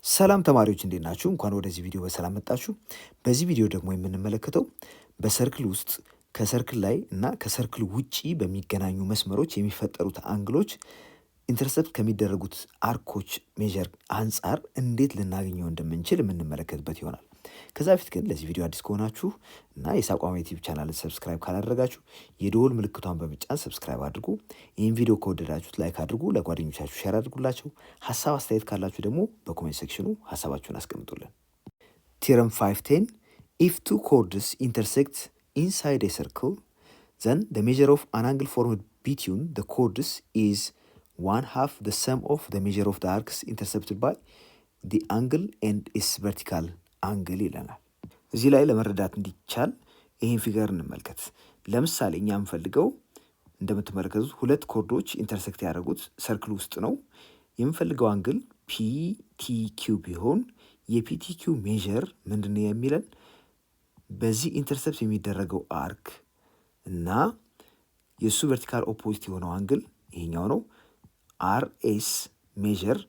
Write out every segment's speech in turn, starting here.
ሰላም ተማሪዎች እንዴት ናችሁ? እንኳን ወደዚህ ቪዲዮ በሰላም መጣችሁ። በዚህ ቪዲዮ ደግሞ የምንመለከተው በሰርክል ውስጥ ከሰርክል ላይ እና ከሰርክል ውጪ በሚገናኙ መስመሮች የሚፈጠሩት አንግሎች ኢንተርሰፕት ከሚደረጉት አርኮች ሜጀር አንጻር እንዴት ልናገኘው እንደምንችል የምንመለከትበት ይሆናል። ከዛ በፊት ግን ለዚህ ቪዲዮ አዲስ ከሆናችሁ እና የሳቋም ዩቲዩብ ቻናልን ሰብስክራይብ ካላደረጋችሁ የደወል ምልክቷን በመጫን ሰብስክራይብ አድርጉ። ይህን ቪዲዮ ከወደዳችሁት ላይክ አድርጉ፣ ለጓደኞቻችሁ ሼር አድርጉላቸው። ሀሳብ አስተያየት ካላችሁ ደግሞ በኮሜንት ሴክሽኑ ሀሳባችሁን አስቀምጡልን። ቲረም 510 ኢፍ ቱ ኮርድስ ኢንተርሴክት ኢንሳይድ ኤ ሰርክል ዘን the measure of an angle formed between the chords is 1/2 the sum of the measure of the arcs intercepted by the angle and its vertical አንግል ይለናል። እዚህ ላይ ለመረዳት እንዲቻል ይህን ፊገር እንመልከት። ለምሳሌ እኛ የምፈልገው እንደምትመለከቱት ሁለት ኮርዶች ኢንተርሴክት ያደረጉት ሰርክል ውስጥ ነው። የምፈልገው አንግል ፒቲኪው ቢሆን የፒቲኪው ሜዥር ምንድን ነው የሚለን በዚህ ኢንተርሰፕት የሚደረገው አርክ እና የእሱ ቨርቲካል ኦፖዚት የሆነው አንግል ይሄኛው ነው። አርኤስ ሜዥር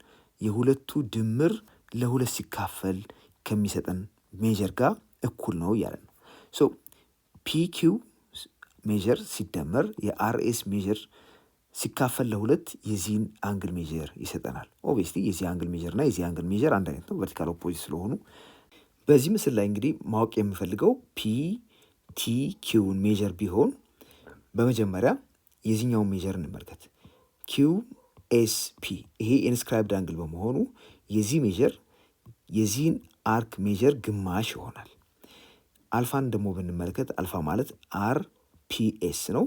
የሁለቱ ድምር ለሁለት ሲካፈል ከሚሰጠን ሜጀር ጋር እኩል ነው እያለ ነው። ሶ ፒኪው ሜጀር ሲደመር የአርኤስ ሜጀር ሲካፈል ለሁለት የዚህን አንግል ሜጀር ይሰጠናል። ኦብቪየስሊ የዚህ አንግል ሜጀር እና የዚህ አንግል ሜጀር አንድ አይነት ነው፣ ቨርቲካል ኦፖዚት ስለሆኑ። በዚህ ምስል ላይ እንግዲህ ማወቅ የምፈልገው ፒቲኪውን ሜጀር ቢሆን በመጀመሪያ የዚህኛውን ሜጀር እንመልከት። ኪው ኤስ ፒ ይሄ ኢንስክራይብድ አንግል በመሆኑ የዚህ ሜጀር የዚህን አርክ ሜጀር ግማሽ ይሆናል። አልፋን ደግሞ ብንመለከት አልፋ ማለት አር ፒኤስ ነው።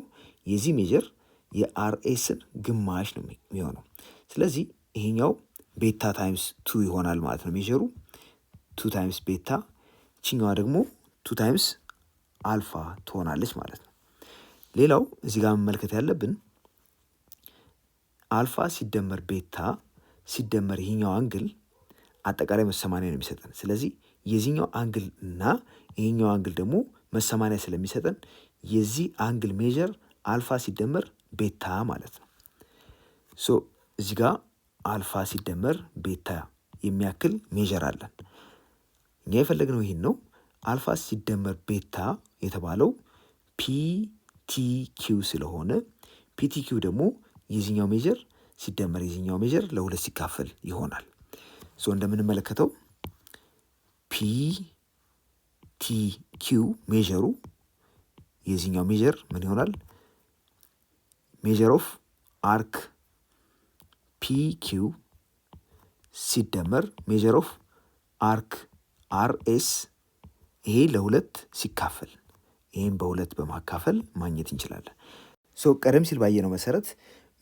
የዚህ ሜጀር የአርኤስን ግማሽ ነው የሚሆነው። ስለዚህ ይሄኛው ቤታ ታይምስ ቱ ይሆናል ማለት ነው። ሜጀሩ ቱ ታይምስ ቤታ፣ ይችኛዋ ደግሞ ቱ ታይምስ አልፋ ትሆናለች ማለት ነው። ሌላው እዚህ ጋር መመልከት ያለብን አልፋ ሲደመር ቤታ ሲደመር ይሄኛው አንግል አጠቃላይ 180 ነው የሚሰጠን። ስለዚህ የዚህኛው አንግል እና ይሄኛው አንግል ደግሞ 180 ስለሚሰጠን የዚህ አንግል ሜጀር አልፋ ሲደመር ቤታ ማለት ነው። ሶ እዚህ ጋር አልፋ ሲደመር ቤታ የሚያክል ሜጀር አለን። እኛ የፈለግነው ይሄን ነው። አልፋ ሲደመር ቤታ የተባለው ፒቲኪው ስለሆነ ፒቲኪው ደግሞ የዚህኛው ሜጀር ሲደመር የዚህኛው ሜጀር ለሁለት ሲካፈል ይሆናል። ሶ እንደምንመለከተው ፒቲኪው ሜጀሩ የዚህኛው ሜጀር ምን ይሆናል? ሜጀር ኦፍ አርክ ፒኪው ሲደመር ሜጀር ኦፍ አርክ አርኤስ ይሄ ለሁለት ሲካፈል ይህም በሁለት በማካፈል ማግኘት እንችላለን። ሶ ቀደም ሲል ባየነው መሰረት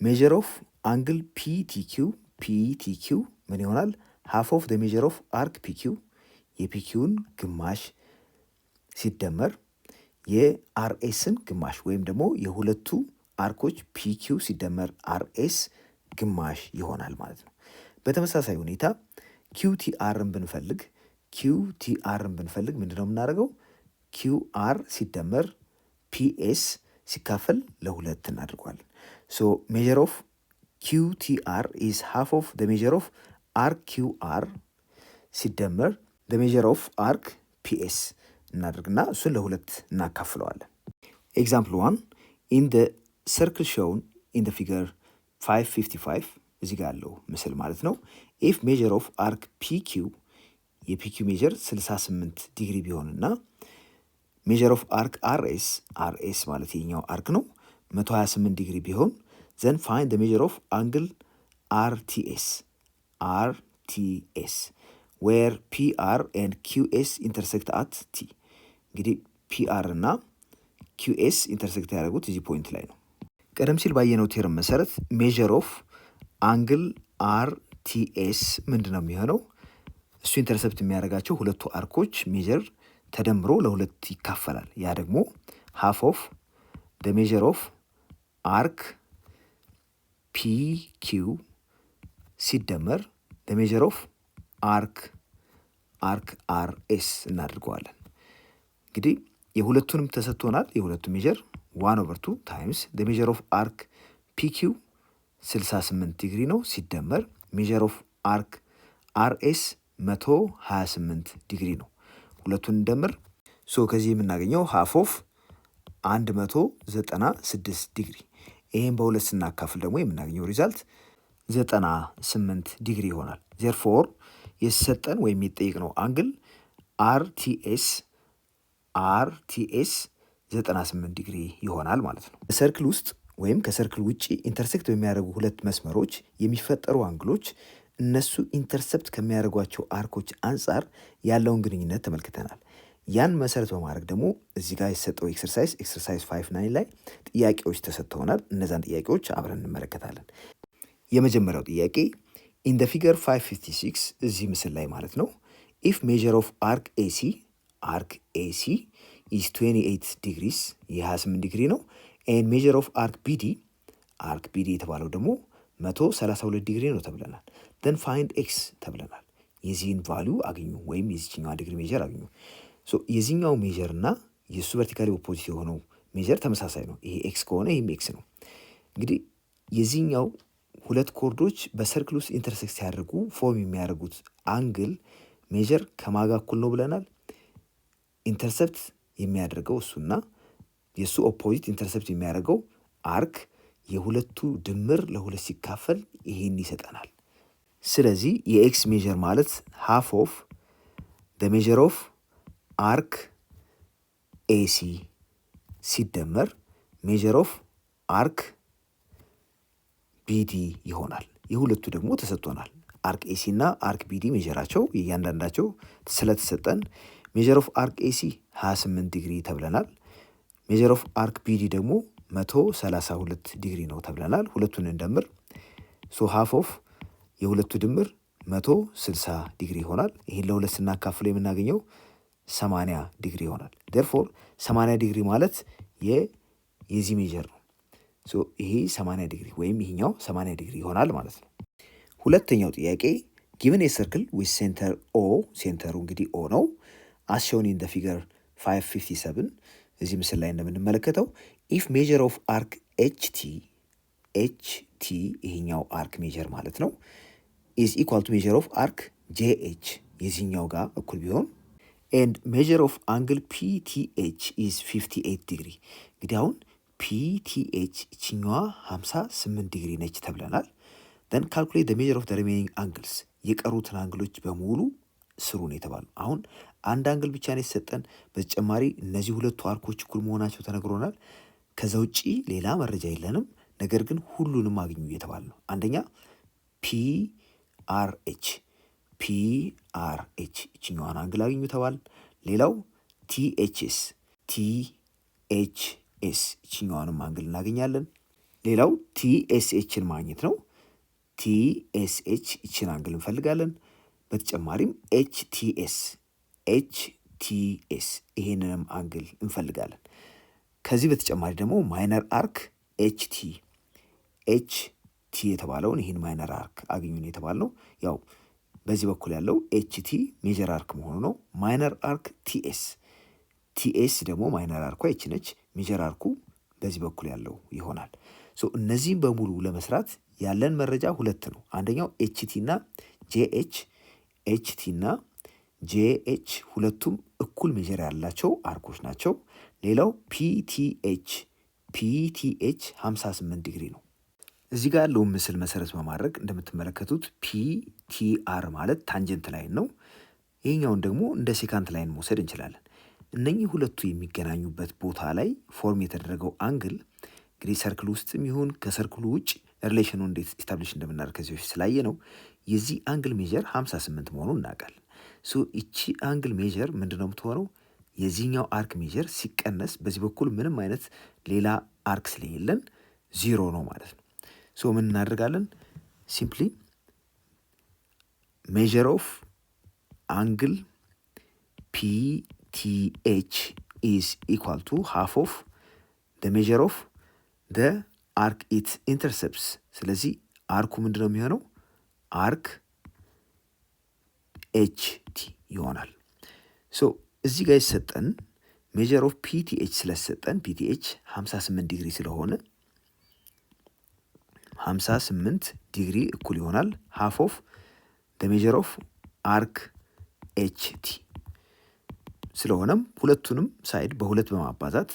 ሜጀር ኦፍ አንግል ፒቲኪው ምን ይሆናል? ሃፍ ኦፍ ደ ሜጀር ኦፍ አርክ ፒኪው የፒኪውን ግማሽ ሲደመር የአርኤስን ግማሽ ወይም ደግሞ የሁለቱ አርኮች ፒኪው ሲደመር አርኤስ ግማሽ ይሆናል ማለት ነው። በተመሳሳይ ሁኔታ ኪውቲአርን ብንፈልግ ምንድነው የምናደርገው? ኪውአር ሲደመር ፒኤስ ሲካፈል ለሁለት እናድርጓለን። ሶ ሜጀር ኦፍ ኪውቲአር ኢዝ ሃፍ ኦፍ ደ ሜጀር ኦፍ አርክ ኪውአር ሲደመር ደ ሜጀር ኦፍ አርክ ፒኤስ እናደርግና እሱን ለሁለት እናካፍለዋለን። ኤግዛምፕል 1 ኢን ደ ሰርክል ሾውን ኢን ደ ፊገር 555 እዚህ ጋር ያለው ምስል ማለት ነው። ኢፍ ሜጀር ኦፍ አርክ ፒኪው የፒኪው ሜጀር 68 ዲግሪ ቢሆንና ሜጀር ኦፍ አርክ አርኤስ ማለት የኛው አርክ ነው 128 ዲግሪ ቢሆን ዘን ፋይንድ ደ ሜጀር ኦፍ አንግል አርቲኤስ ዌር ፒአር ኤንድ ኪውኤስ ኢንተርሴክት አት ቲ። እንግዲህ ፒአር እና ኪውኤስ ኢንተርሴክት ያደረጉት እዚህ ፖይንት ላይ ነው። ቀደም ሲል ባየነው ቴርም መሰረት ሜጀር ኦፍ አንግል አርቲኤስ ምንድን ነው የሚሆነው? እሱ ኢንተርሰፕት የሚያደርጋቸው ሁለቱ አርኮች ሜጀር ተደምሮ ለሁለት ይካፈላል። ያ ደግሞ ሃፍ ኦፍ ደ ሜጀር ኦፍ አርክ ፒኪው ሲደመር ደ ሜጀር ኦፍ አርክ አርኤስ እናድርገዋለን። እንግዲህ የሁለቱንም ተሰጥቶናል። የሁለቱ ሜጀር 1/2 ታይምስ ደ ሜጀር ኦፍ አርክ ፒኪው 68 ዲግሪ ነው ሲደመር ሜጀር ኦፍ አርክ አርኤስ 128 ዲግሪ ነው። ሁለቱን እንደምር። ከዚህ የምናገኘው ሃፍ ኦፍ 196 ዲግሪ። ይህም በሁለት ስናካፍል ደግሞ የምናገኘው ሪዛልት 98 ዲግሪ ይሆናል። ዜርፎር የሰጠን ወይም የሚጠይቅነው አንግል አርቲኤስ 98 ዲግሪ ይሆናል ማለት ነው። ሰርክል ውስጥ ወይም ከሰርክል ውጭ ኢንተርሴክት በሚያደርጉ ሁለት መስመሮች የሚፈጠሩ አንግሎች እነሱ ኢንተርሰፕት ከሚያደርጓቸው አርኮች አንጻር ያለውን ግንኙነት ተመልክተናል። ያን መሰረት በማድረግ ደግሞ እዚህ ጋር የተሰጠው ኤክሰርሳይዝ 5.9 ላይ ጥያቄዎች ተሰጥተውናል። እነዛን ጥያቄዎች አብረን እንመለከታለን። የመጀመሪያው ጥያቄ ኢን ደ ፊገር 556 እዚህ ምስል ላይ ማለት ነው ኢፍ ሜዥር ኦፍ አርክ ኤሲ ኢዝ 28 ዲግሪስ የ28 ዲግሪ ነው። ኤንድ ሜዥር ኦፍ አርክ ቢዲ የተባለው ደግሞ 132 ዲግሪ ነው ተብለናል። ደን ፋይንድ ኤክስ ተብለናል። የዚህን ቫሊዩ አግኙ ወይም የዚችኛዋ ዲግሪ ሜዥር አግኙ። የዚህኛው ሜዥር እና የእሱ ቨርቲካሊ ኦፖዚት የሆነው ሜዥር ተመሳሳይ ነው። ይሄ ኤክስ ከሆነ ይህም ኤክስ ነው። እንግዲህ የዚህኛው ሁለት ኮርዶች በሰርክል ውስጥ ኢንተርሴክት ሲያደርጉ ፎርም የሚያደርጉት አንግል ሜዥር ከማጋ እኩል ነው ብለናል። ኢንተርሰፕት የሚያደርገው እሱና የእሱ ኦፖዚት ኢንተርሰፕት የሚያደርገው አርክ የሁለቱ ድምር ለሁለት ሲካፈል ይሄን ይሰጠናል። ስለዚህ የኤክስ ሜዥር ማለት ሃፍ ኦፍ ደ ሜዥር ኦፍ አርክ ኤሲ ሲደመር ሜዥር ኦፍ አርክ ቢዲ ይሆናል። የሁለቱ ደግሞ ተሰጥቶናል። አርክ ኤሲ እና አርክ ቢዲ ሜዥራቸው እያንዳንዳቸው ስለተሰጠን ሜዥር ኦፍ አርክ ኤሲ 28 ዲግሪ ተብለናል። ሜዥር ኦፍ አርክ ቢዲ ደግሞ 132 ዲግሪ ነው ተብለናል። ሁለቱን እንደምር። ሃፍ ኦፍ የሁለቱ ድምር 160 ዲግሪ ይሆናል። ይህን ለሁለት ስናካፍለው የምናገኘው 80 ዲግሪ ይሆናል። ዴርፎር 80 ዲግሪ ማለት የዚህ ሜዥር ነው። ይሄ 80 ዲግሪ ወይም ይሄኛው 80 ዲግሪ ይሆናል ማለት ነው። ሁለተኛው ጥያቄ ጊቨን የሰርክል ዊዝ ሴንተር ኦ፣ ሴንተሩ እንግዲህ ኦ ነው። አስ ሾውን ኢን ዘ ፊገር 557 እዚህ ምስል ላይ እንደምንመለከተው ኢፍ ሜዥር ኦፍ አርክ ኤችቲ ይሄኛው አርክ ሜዥር ማለት ነው ኢዝ ኢኳል ቱ ሜዥር ኦፍ አርክ ጄኤች የዚህኛው ጋር እኩል ቢሆን ኤንድ ሜዥር ኦፍ አንግል ፒቲኤች ኢዝ 58 ዲግሪ። እንግዲህ አሁን ፒቲኤች እችኛዋ 58 ዲግሪ ነች ተብለናል። ደን ካልኩሌት ሜዥር ኦፍ ሪሜኒንግ አንግልስ የቀሩትን አንግሎች በሙሉ ስሩ ነው የተባለው። አሁን አንድ አንግል ብቻ ነው የተሰጠን። በተጨማሪ እነዚህ ሁለቱ አርኮች እኩል መሆናቸው ተነግሮናል። ከዛ ውጪ ሌላ መረጃ የለንም። ነገር ግን ሁሉንም አግኙ እየተባለ ነው። አንደኛ ፒአርኤች እችኛዋን አንግል አግኙ ተባል። ሌላው ቲኤችኤስ እችኛዋንም አንግል እናገኛለን። ሌላው ቲኤስኤችን ማግኘት ነው። ቲኤስኤች እችን አንግል እንፈልጋለን። በተጨማሪም ኤችቲኤስ ይሄንንም አንግል እንፈልጋለን። ከዚህ በተጨማሪ ደግሞ ማይነር አርክ ኤችቲ የተባለውን ይህን ማይነር አርክ አግኙን የተባልነው ያው በዚህ በኩል ያለው ኤችቲ ሜጀር አርክ መሆኑ ነው። ማይነር አርክ ቲኤስ ደግሞ ማይነር አርኳ ኤች ነች። ሜጀር አርኩ በዚህ በኩል ያለው ይሆናል። እነዚህም በሙሉ ለመስራት ያለን መረጃ ሁለት ነው። አንደኛው ኤችቲ እና ጄኤች ሁለቱም እኩል ሜጀር ያላቸው አርኮች ናቸው። ሌላው ፒቲኤች 58 ዲግሪ ነው። እዚህ ጋር ያለውን ምስል መሰረት በማድረግ እንደምትመለከቱት ፒቲአር ማለት ታንጀንት ላይን ነው። ይህኛውን ደግሞ እንደ ሴካንት ላይን መውሰድ እንችላለን። እነኚህ ሁለቱ የሚገናኙበት ቦታ ላይ ፎርም የተደረገው አንግል እንግዲህ ሰርክል ውስጥም ይሁን ከሰርክሉ ውጭ ሪሌሽኑ እንዴት ኢስታብሊሽ እንደምናደርግ ከዚህ በፊት ስላየ ነው። የዚህ አንግል ሜጀር 58 መሆኑን እናውቃለን። ይቺ አንግል ሜጀር ምንድን ነው የምትሆነው? የዚህኛው አርክ ሜጀር ሲቀነስ በዚህ በኩል ምንም አይነት ሌላ አርክ ስለሌለን 0 ነው ማለት ነው። ምን እናደርጋለን? ሲምፕሊ ሜጀር ኦፍ አንግል ፒቲኤች ኢዝ ኢኳል ቱ ሃፍ ኦፍ ደ ሜጀር ኦፍ ደ አርክ ኢት ኢንተርሰፕትስ። ስለዚህ አርኩ ምንድን ነው የሚሆነው? አርክ ኤችቲ ይሆናል። እዚህ ጋር የተሰጠን ሜጀር ኦፍ ፒቲኤች ስለተሰጠን ፒቲኤች 58 ዲግሪ ስለሆነ 58 ዲግሪ እኩል ይሆናል ሃፍ ኦፍ ደ ሜጀር ኦፍ አርክ ኤችቲ። ስለሆነም ሁለቱንም ሳይድ በሁለት በማባዛት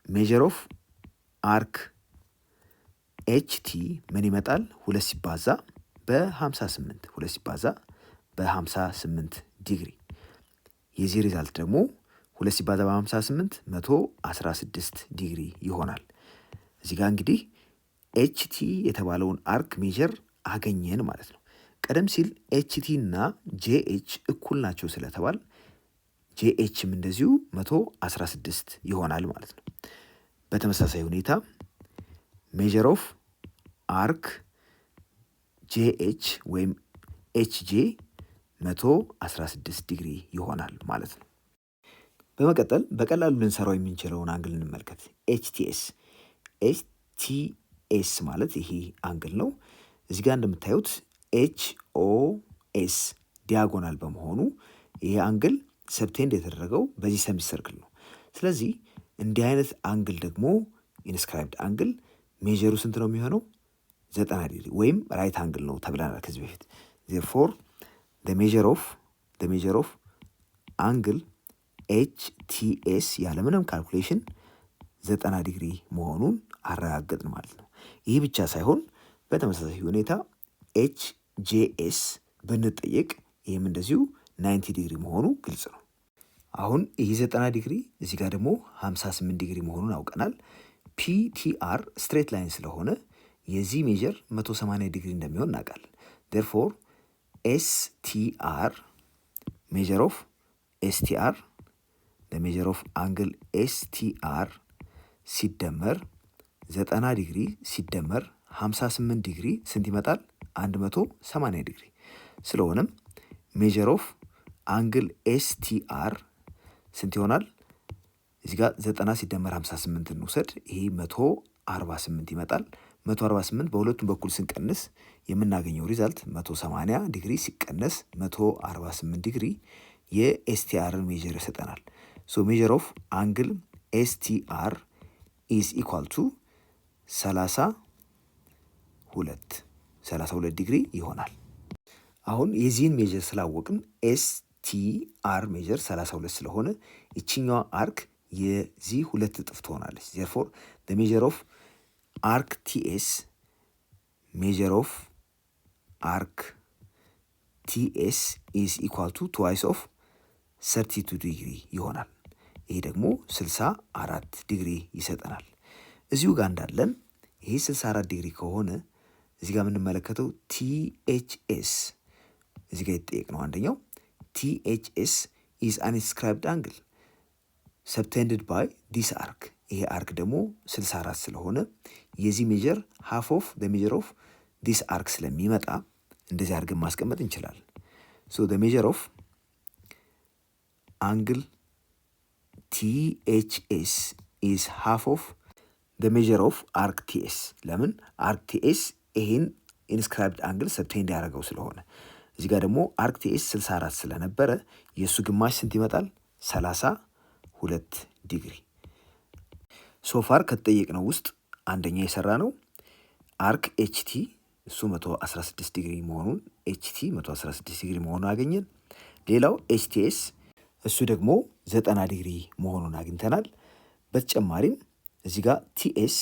ሜጀር ኦፍ አርክ ኤችቲ ምን ይመጣል? 2 ሲባዛ በ58 2 ሲባዛ በ58 ዲግሪ። የዚህ ሪዛልት ደግሞ 2 ሲባዛ በ58 116 ዲግሪ ይሆናል። እዚህ ጋር እንግዲህ ኤችቲ የተባለውን አርክ ሜጀር አገኘን ማለት ነው። ቀደም ሲል ኤችቲ እና ጄኤች እኩል ናቸው ስለተባል ጄኤችም እንደዚሁ 116 ይሆናል ማለት ነው። በተመሳሳይ ሁኔታ ሜጀር ኦፍ አርክ ጄኤች ወይም ኤችጄ 116 ዲግሪ ይሆናል ማለት ነው። በመቀጠል በቀላሉ ልንሰራው የምንችለውን አንግል እንመልከት። ኤችቲኤስ ኤችቲኤስ ማለት ይሄ አንግል ነው። እዚህ ጋር እንደምታዩት ኤችኦኤስ ዲያጎናል በመሆኑ ይሄ አንግል ሰብቴንድ የተደረገው በዚህ ሰሚ ሰርክል ነው። ስለዚህ እንዲህ አይነት አንግል ደግሞ ኢንስክራይብድ አንግል ሜጀሩ ስንት ነው የሚሆነው? 90 ዲግሪ ወይም ራይት አንግል ነው ተብለናል ከዚህ በፊት። ዜርፎር ሜጀር ኦፍ አንግል ኤችቲኤስ ያለምንም ካልኩሌሽን 90 ዲግሪ መሆኑን አረጋገጥን ማለት ነው። ይህ ብቻ ሳይሆን በተመሳሳይ ሁኔታ ኤችጄኤስ ብንጠየቅ ይህም እንደዚሁ 90 ዲግሪ መሆኑ ግልጽ ነው። አሁን ይህ 90 ዲግሪ እዚህ ጋር ደግሞ 58 ዲግሪ መሆኑን አውቀናል። ፒቲአር ስትሬት ላይን ስለሆነ የዚህ ሜጀር 180 ዲግሪ እንደሚሆን እናውቃለን። ዴርፎር ኤስቲአር ሜጀር ኦፍ ኤስቲአር ለሜጀር ኦፍ አንግል ኤስቲአር ሲደመር 90 ዲግሪ ሲደመር 58 ዲግሪ ስንት ይመጣል? 180 ዲግሪ። ስለሆነም ሜጀር ኦፍ አንግል ኤስቲአር ስንት ይሆናል? እዚህ ጋር 90 ሲደመር 58 እንውሰድ። ይሄ 148 ይመጣል። 148 በሁለቱም በኩል ስንቀንስ የምናገኘው ሪዛልት 180 ዲግሪ ሲቀነስ 148 ዲግሪ የኤስቲአርን ሜጀር ይሰጠናል። ሶ ሜጀር ኦፍ አንግል ኤስቲአር ኢዝ ኢኳል ቱ 32 ዲግሪ ይሆናል። አሁን የዚህን ሜጀር ስላወቅን ኤስቲአር ሜጀር 32 ስለሆነ ይችኛዋ አርክ የዚህ 2 እጥፍ ትሆናለች። ዜርፎር ሜጀር ኦፍ አርክ ቲኤስ ሜጀር ኦፍ አርክ ቲኤስ ኢዝ ኢኳል ቱ ትዋይስ ኦፍ 32 ዲግሪ ይሆናል። ይሄ ደግሞ 64 ዲግሪ ይሰጠናል። እዚሁ ጋር እንዳለን ይሄ 64 ዲግሪ ከሆነ እዚህ ጋር የምንመለከተው ቲኤችኤስ እዚህ ጋር የተጠየቅ ነው። አንደኛው ቲኤችኤስ ኢዝ አን ኢንስክራይብድ አንግል ሰብቴንድድ ባይ ዲስ አርክ። ይሄ አርክ ደግሞ 64 ስለሆነ የዚህ ሜጀር ሃፍ ኦፍ ሜጀር ኦፍ ዲስ አርክ ስለሚመጣ እንደዚህ አድርገን ማስቀመጥ እንችላለን። ሶ ሜጀር ኦፍ አንግል ቲኤችኤስ ኢዝ ሃፍ ኦፍ ሜጀር ኦፍ አርክ ቲኤስ። ለምን? አርክ ቲኤስ ይሄን ኢንስክራይብድ አንግል ሰብቴንድ ያደረገው ስለሆነ። እዚህ ጋር ደግሞ አርክ ቲኤስ 64 ስለነበረ የእሱ ግማሽ ስንት ይመጣል? 32 ዲግሪ። ሶፋር ከተጠየቅነው ውስጥ አንደኛ የሰራ ነው አርክ ኤችቲ እሱ 116 ዲግሪ መሆኑን ኤችቲ 116 ዲግሪ መሆኑን አገኘን። ሌላው ኤችቲኤስ እሱ ደግሞ 90 ዲግሪ መሆኑን አግኝተናል። በተጨማሪም እዚህ ጋር ቲኤስ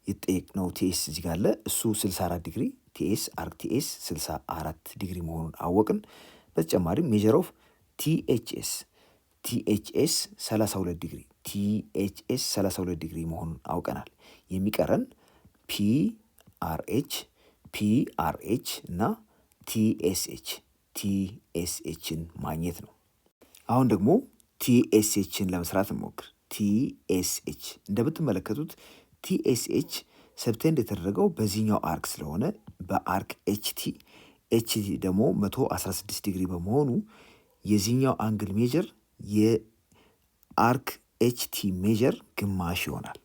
የተጠየቅነው ቲኤስ እዚህ ጋር አለ። እሱ 64 ዲግሪ ቲኤስ አርክ ቲኤስ 64 ዲግሪ መሆኑን አወቅን። በተጨማሪም ሜጀር ኦፍ ቲኤችኤስ 32 ዲግሪ ቲኤችኤስ 32 ዲግሪ መሆኑን አውቀናል። የሚቀረን ፒአርኤች እና ቲኤስኤችን ማግኘት ነው። አሁን ደግሞ ቲኤስኤችን ለመስራት እንሞክር። ቲኤስኤች እንደምትመለከቱት ቲኤስኤች ሰብቴንድ የተደረገው በዚህኛው አርክ ስለሆነ በአርክ ኤችቲ ደግሞ 116 ዲግሪ በመሆኑ የዚህኛው አንግል ሜጀር የአርክ ኤችቲ ሜጀር ግማሽ ይሆናል።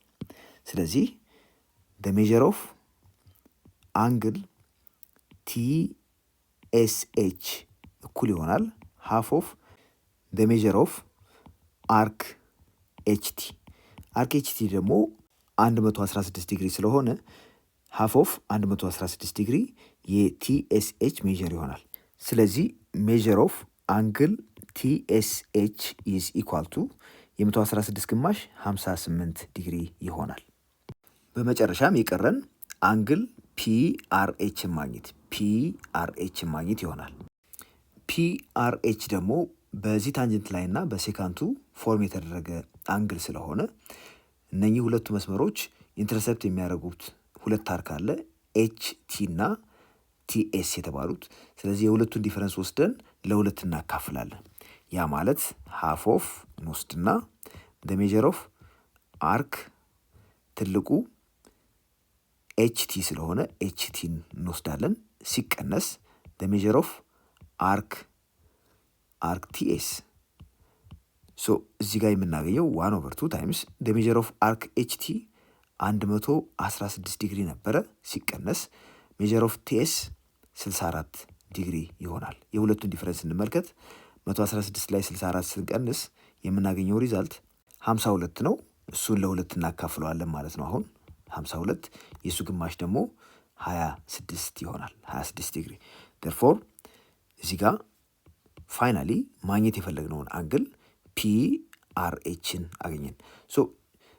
ስለዚህ ሜጀር ኦፍ አንግል ቲኤስኤች እኩል ይሆናል ሃፍ ኦፍ ሜጀር ኦፍ አርክ ኤችቲ። አርክ ኤችቲ ደግሞ 116 ዲግሪ ስለሆነ ሃፍ ኦፍ 116 ዲግሪ የቲኤስኤች ሜጀር ይሆናል። ስለዚህ ሜዥር ኦፍ አንግል ቲኤስኤች ኢዝ ኢኳል ቱ የ116 ግማሽ 58 ዲግሪ ይሆናል። በመጨረሻም የቀረን አንግል ፒአርኤችን ማግኘት ይሆናል። ፒአርኤች ደግሞ በዚህ ታንጀንት ላይ እና በሴካንቱ ፎርም የተደረገ አንግል ስለሆነ እነኚህ ሁለቱ መስመሮች ኢንተርሰፕት የሚያደርጉት ሁለት አርክ አለ ኤች ቲ እና ቲኤስ የተባሉት። ስለዚህ የሁለቱን ዲፈረንስ ወስደን ለሁለት እናካፍላለን። ያ ማለት ሃፍ ኦፍ እንወስድና ሜጀር ኦፍ አርክ ትልቁ ኤችቲ ስለሆነ ኤችቲን እንወስዳለን ሲቀነስ ሜጀር ኦፍ አርክ ቲኤስ። ሶ እዚህ ጋር የምናገኘው 1/2 ታይምስ ሜጀር ኦፍ አርክ ኤችቲ 116 ዲግሪ ነበረ ሲቀነስ ሜጀር ኦፍ ቲኤስ 64 ዲግሪ ይሆናል። የሁለቱን ዲፈረንስ እንመልከት። 116 ላይ 64 ስንቀንስ የምናገኘው ሪዛልት 52 ነው። እሱን ለሁለት እናካፍለዋለን ማለት ነው። አሁን 52 የእሱ ግማሽ ደግሞ 26 ይሆናል። 26 ዲግሪ ደርፎር እዚህ ጋር ፋይናሊ ማግኘት የፈለግነውን አንግል ፒአርኤችን አገኘን። ሶ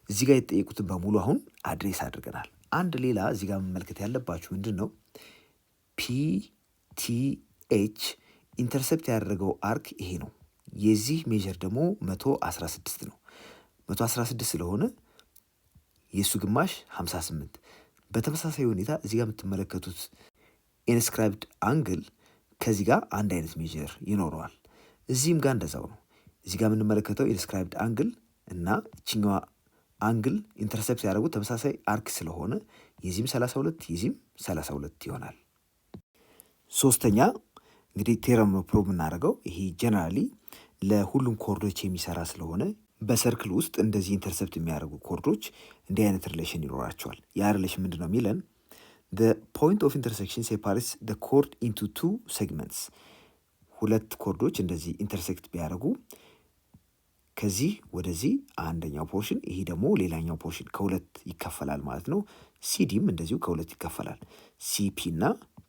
እዚህ ጋር የተጠየቁትን በሙሉ አሁን አድሬስ አድርገናል። አንድ ሌላ እዚህ ጋር መመልከት ያለባችሁ ምንድን ነው ፒቲኤች ኢንተርሰፕት ያደረገው አርክ ይሄ ነው። የዚህ ሜጀር ደግሞ 116 ነው። 116 ስለሆነ የእሱ ግማሽ 58። በተመሳሳይ ሁኔታ እዚህ ጋር የምትመለከቱት ኢንስክራይብድ አንግል ከዚህ ጋር አንድ አይነት ሜጀር ይኖረዋል። እዚህም ጋር እንደዛው ነው። እዚህ ጋር የምንመለከተው ኢንስክራይብድ አንግል እና ይችኛዋ አንግል ኢንተርሰፕት ያደረጉት ተመሳሳይ አርክ ስለሆነ የዚህም 32 የዚህም 32 ይሆናል። ሶስተኛ እንግዲህ ቴረም ነው ፕሮብ የምናደርገው። ይሄ ጀነራሊ ለሁሉም ኮርዶች የሚሰራ ስለሆነ በሰርክል ውስጥ እንደዚህ ኢንተርሰፕት የሚያደርጉ ኮርዶች እንዲህ አይነት ሪሌሽን ይኖራቸዋል። ያ ሪሌሽን ምንድን ነው የሚለን the point of intersection separates the chord into two segments። ሁለት ኮርዶች እንደዚህ ኢንተርሴክት ቢያደርጉ ከዚህ ወደዚህ አንደኛው ፖርሽን ይሄ ደግሞ ሌላኛው ፖርሽን ከሁለት ይከፈላል ማለት ነው። ሲዲም እንደዚሁ ከሁለት ይከፈላል ሲፒ እና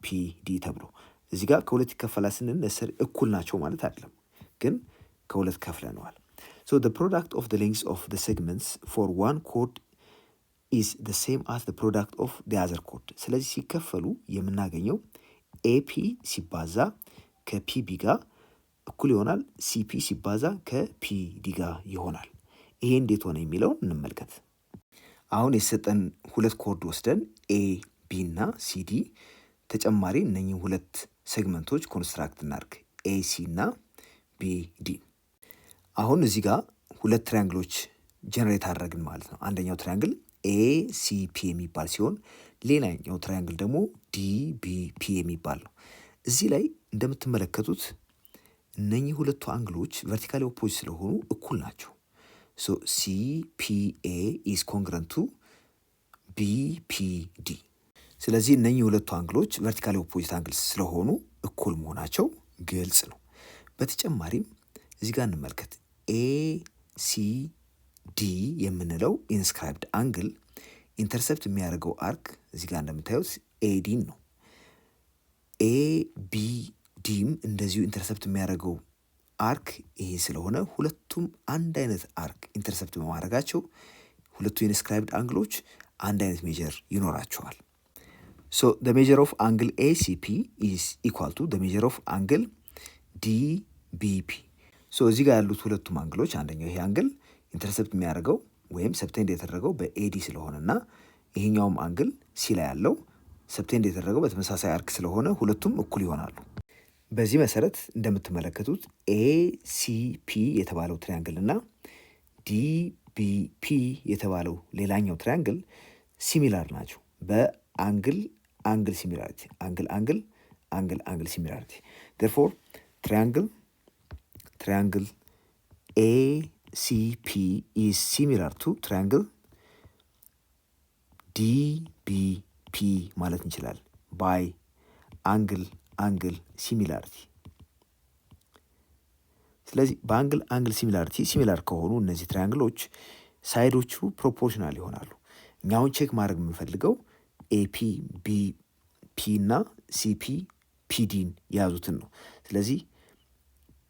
ፒዲ ተብሎ። እዚህ ጋር ከሁለት ይከፈላል ስንል እኩል ናቸው ማለት አይደለም፣ ግን ከሁለት ከፍለነዋል። So the product of the lengths of the segments for one chord is the same as the product of the other chord። ስለዚህ ሲከፈሉ የምናገኘው ኤፒ ሲባዛ ከፒቢ ጋር እኩል ይሆናል፣ ሲፒ ሲባዛ ከፒዲ ጋር ይሆናል። ይሄ እንዴት ሆነ የሚለውን እንመልከት። አሁን የሰጠን ሁለት ኮርድ ወስደን ኤ ቢ እና ሲዲ ተጨማሪ እነኚህ ሁለት ሴግመንቶች ኮንስትራክት እናድርግ ኤሲ እና ቢዲ። አሁን እዚህ ጋር ሁለት ትሪያንግሎች ጀነሬት አደረግን ማለት ነው። አንደኛው ትሪያንግል ኤሲፒ የሚባል ሲሆን ሌላኛው ትሪያንግል ደግሞ ዲቢፒ የሚባል ነው። እዚህ ላይ እንደምትመለከቱት እነኚህ ሁለቱ አንግሎች ቨርቲካሊ ኦፖዚት ስለሆኑ እኩል ናቸው። ሶ ሲፒኤ ኢዝ ኮንግረንት ቱ ቢፒዲ። ስለዚህ እነኚህ ሁለቱ አንግሎች ቨርቲካሊ ኦፖዚት አንግል ስለሆኑ እኩል መሆናቸው ግልጽ ነው። በተጨማሪም እዚህ ጋር እንመልከት። ኤሲዲ የምንለው ኢንስክራይብድ አንግል ኢንተርሰፕት የሚያደርገው አርክ እዚህ ጋር እንደምታዩት ኤዲን ነው። ኤቢዲም እንደዚሁ ኢንተርሰፕት የሚያደርገው አርክ ይሄ ስለሆነ ሁለቱም አንድ አይነት አርክ ኢንተርሰፕት በማድረጋቸው ሁለቱ ኢንስክራይብድ አንግሎች አንድ አይነት ሜጀር ይኖራቸዋል። ሶ the measure of angle ACP is equal to the measure of angle DBP። ሶ እዚህ ጋር ያሉት ሁለቱም አንግሎች አንደኛው ይሄ አንግል ኢንተርሰፕት የሚያደርገው ወይም ሰብቴንድ የተደረገው በኤዲ ስለሆነና ይሄኛውም አንግል ሲ ላይ ያለው ሰብቴንድ የተደረገው በተመሳሳይ አርክ ስለሆነ ሁለቱም እኩል ይሆናሉ። በዚህ መሰረት እንደምትመለከቱት ኤሲፒ የተባለው ትሪያንግል እና ዲቢፒ የተባለው ሌላኛው ትሪያንግል ሲሚላር ናቸው በአንግል ሲሚላሪቲ አንግል ሲሚላሪቲ። therefore triangle ACP is similar to triangle DBP ማለት እንችላለን by አንግል ሲሚላሪቲ። ስለዚህ በአንግል ሲሚላሪቲ ሲሚላር ከሆኑ እነዚህ ትራያንግሎች ሳይዶቹ ፕሮፖርሽናል ይሆናሉ። እኛውን ቼክ ማድረግ የምንፈልገው ኤፒ ቢፒ እና ሲፒ ፒዲን የያዙትን ነው። ስለዚህ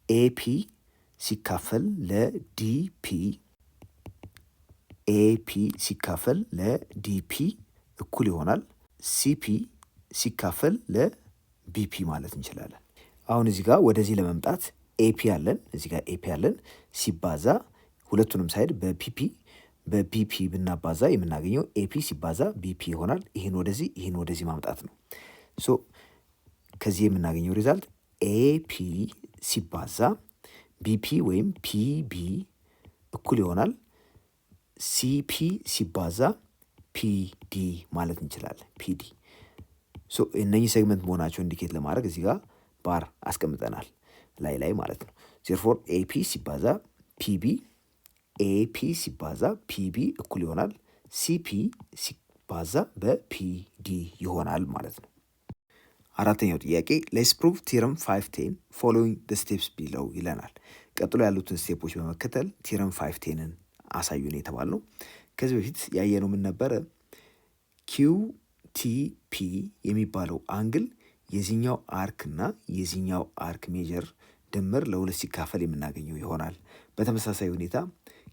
ኤፒ ሲካፈል ለዲፒ ኤፒ ሲካፈል ለዲፒ እኩል ይሆናል ሲፒ ሲካፈል ለቢፒ ማለት እንችላለን። አሁን እዚህ ጋር ወደዚህ ለመምጣት ኤፒ አለን፣ እዚህ ጋር ኤፒ አለን ሲባዛ ሁለቱንም ሳይድ በቢፒ ብናባዛ የምናገኘው ኤፒ ሲባዛ ቢፒ ይሆናል። ይህን ወደዚህ ማምጣት ነው። ሶ ከዚህ የምናገኘው ሪዛልት ኤፒ ሲባዛ ቢፒ ወይም ፒቢ እኩል ይሆናል ሲፒ ሲባዛ ፒዲ ማለት እንችላለን። ፒዲ ሶ እነኚህ ሴግመንት መሆናቸው ኢንዲኬት ለማድረግ እዚህ ጋር ባር አስቀምጠናል ላይ ማለት ነው። ዜርፎር ኤፒ ሲባዛ ፒቢ ኤፒ ሲባዛ ፒቢ እኩል ይሆናል ሲፒ ሲባዛ በፒዲ ይሆናል ማለት ነው። አራተኛው ጥያቄ ሌትስ ፕሩቭ ቲረም 510 ፎሎዊንግ ዘ ስቴፕስ ቢለው ይለናል። ቀጥሎ ያሉትን ስቴፖች በመከተል ቲረም 510ን አሳዩን የተባልነው። ከዚህ በፊት ያየነው ምን ነበረ? ኪውቲፒ የሚባለው አንግል የዚህኛው አርክ እና የዚህኛው አርክ ሜጀር ድምር ለሁለት ሲካፈል የምናገኘው ይሆናል። በተመሳሳይ ሁኔታ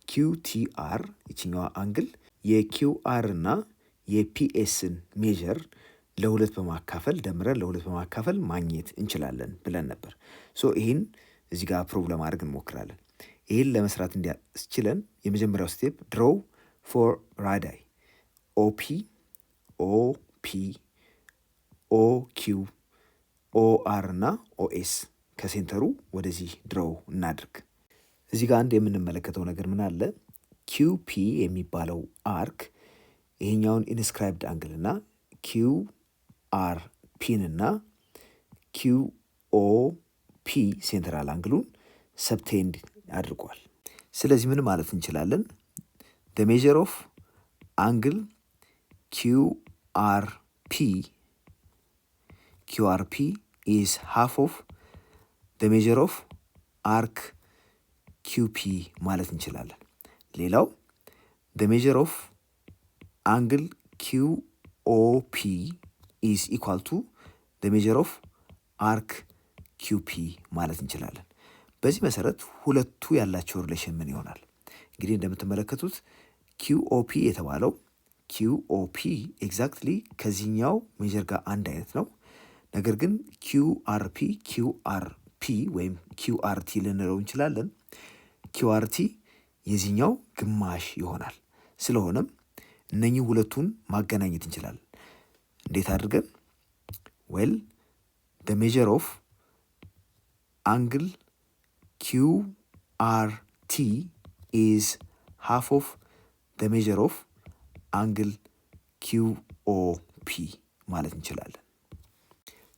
ኪውቲአር ይችኛዋ አንግል የኪውአር እና የፒኤስን ሜጀር ለሁለት በማካፈል ደምረን ለሁለት በማካፈል ማግኘት እንችላለን ብለን ነበር። ሶ ይህን እዚህ ጋር ፕሩቭ ለማድረግ እንሞክራለን። ይህን ለመስራት እንዲያስችለን የመጀመሪያው ስቴፕ ድሮው ፎር ራዳይ ኦፒ ኦፒ ኦኪው ኦአር እና ኦኤስ ከሴንተሩ ወደዚህ ድሮው እናድርግ። እዚህ ጋር አንድ የምንመለከተው ነገር ምን አለ? ኪውፒ የሚባለው አርክ ይሄኛውን ኢንስክራይብድ አንግል እና ኪውአር ፒን እና ኪውኦፒ ሴንትራል አንግሉን ሰብቴንድ አድርጓል። ስለዚህ ምን ማለት እንችላለን? the measure of angle QRP is half of the measure of arc QP ማለት እንችላለን። ሌላው the measure of angle QOP is equal to the measure of arc QP ማለት እንችላለን። በዚህ መሰረት ሁለቱ ያላቸው ሪሌሽን ምን ይሆናል? እንግዲህ እንደምትመለከቱት ኪውኦፒ የተባለው ኪውኦፒ ኤግዛክትሊ ከዚህኛው ሜጀር ጋር አንድ አይነት ነው። ነገር ግን ኪውአርፒ ወይም ኪውአርቲ ልንለው እንችላለን። ኪውአርቲ የዚህኛው ግማሽ ይሆናል። ስለሆነም እነኚህ ሁለቱን ማገናኘት እንችላለን። እንዴት አድርገን? ዌል the measure of angle QRT is half of the measure of angle QOP ማለት እንችላለን።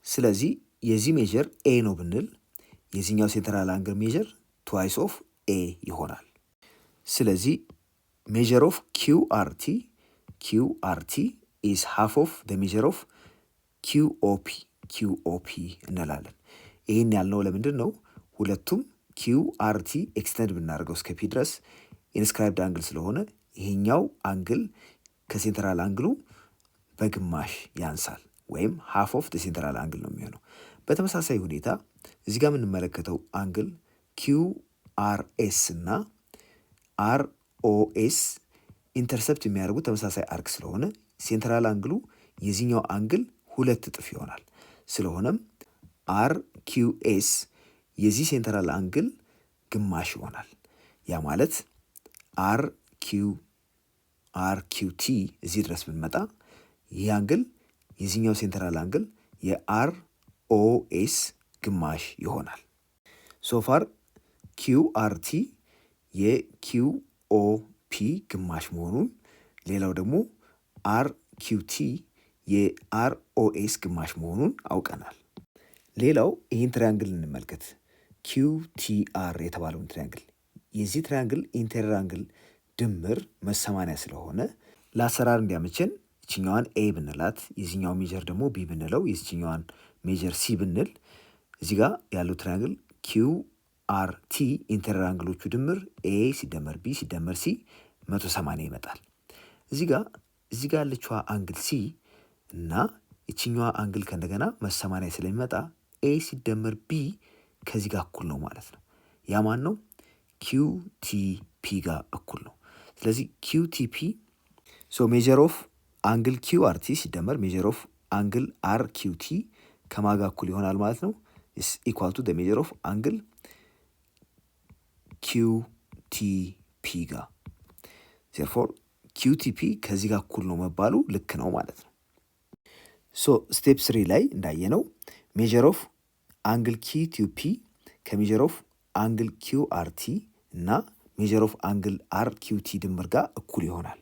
ስለዚህ የዚህ ሜጀር ኤ ነው ብንል የዚህኛው ሴንትራል አንግል ሜጀር ትዋይስ ኦፍ ኤ ይሆናል። ስለዚህ ሜጀር ኦፍ QRT is half of the measure of QOP እንላለን። ይህን ያልነው ለምንድን ነው? ሁለቱም ኪውአርቲ ኤክስተንድ ብናደርገው እስከ ፒ ድረስ ኢንስክራይብድ አንግል ስለሆነ ይሄኛው አንግል ከሴንትራል አንግሉ በግማሽ ያንሳል ወይም ሃፍ ኦፍ ሴንትራል አንግል ነው የሚሆነው። በተመሳሳይ ሁኔታ እዚህ ጋር የምንመለከተው አንግል ኪውአርኤስ እና አርኦኤስ ኢንተርሰፕት የሚያደርጉት ተመሳሳይ አርክ ስለሆነ ሴንትራል አንግሉ የዚህኛው አንግል ሁለት እጥፍ ይሆናል። ስለሆነም አርኪውኤስ የዚህ ሴንትራል አንግል ግማሽ ይሆናል። ያ ማለት አርኪውቲ እዚህ ድረስ ብንመጣ ይህ አንግል የዚህኛው ሴንትራል አንግል የአርኦኤስ ግማሽ ይሆናል። ሶፋር ኪውአርቲ የኪውኦፒ ግማሽ መሆኑን፣ ሌላው ደግሞ አርኪውቲ የአርኦኤስ ግማሽ መሆኑን አውቀናል። ሌላው ይህን ትሪያንግል እንመልከት። ኪውቲአር የተባለውን ትሪያንግል የዚህ ትሪያንግል ኢንቴሪየር አንግል ድምር 180 ስለሆነ ለአሰራር እንዲያመችን ይችኛዋን ኤ ብንላት የዚህኛው ሜጀር ደግሞ ቢ ብንለው የዚህኛዋን ሜጀር ሲ ብንል እዚህ ጋር ያለው ትሪያንግል ኪውአርቲ ኢንቴሪየር አንግሎቹ ድምር ኤ ሲደመር ቢ ሲደመር ሲ 180 ይመጣል። እዚህ ጋር ያለችዋ አንግል ሲ እና ይችኛዋ አንግል ከእንደገና 180 ስለሚመጣ ኤ ሲደመር ቢ ከዚህ ጋር እኩል ነው ማለት ነው። ያ ማን ነው? ኪዩቲፒ ጋር እኩል ነው። ስለዚህ ኪዩቲፒ ሜጀር ኦፍ አንግል ኪዩአርቲ ሲደመር ሜጀር ኦፍ አንግል አርኪዩቲ ከማጋ እኩል ይሆናል ማለት ነው። ኢኳል ቱ ሜጀር ኦፍ አንግል ኪዩቲፒ ጋር ዜርፎር ኪዩቲፒ ከዚህ ጋር እኩል ነው መባሉ ልክ ነው ማለት ነው። ስቴፕ 3 ላይ እንዳየነው ሜጀር ኦፍ አንግል ኪዩቲፒ ከሜጀር ኦፍ አንግል ኪዩአርቲ እና ሜጀር ኦፍ አንግል አርኪዩቲ ድምር ጋር እኩል ይሆናል።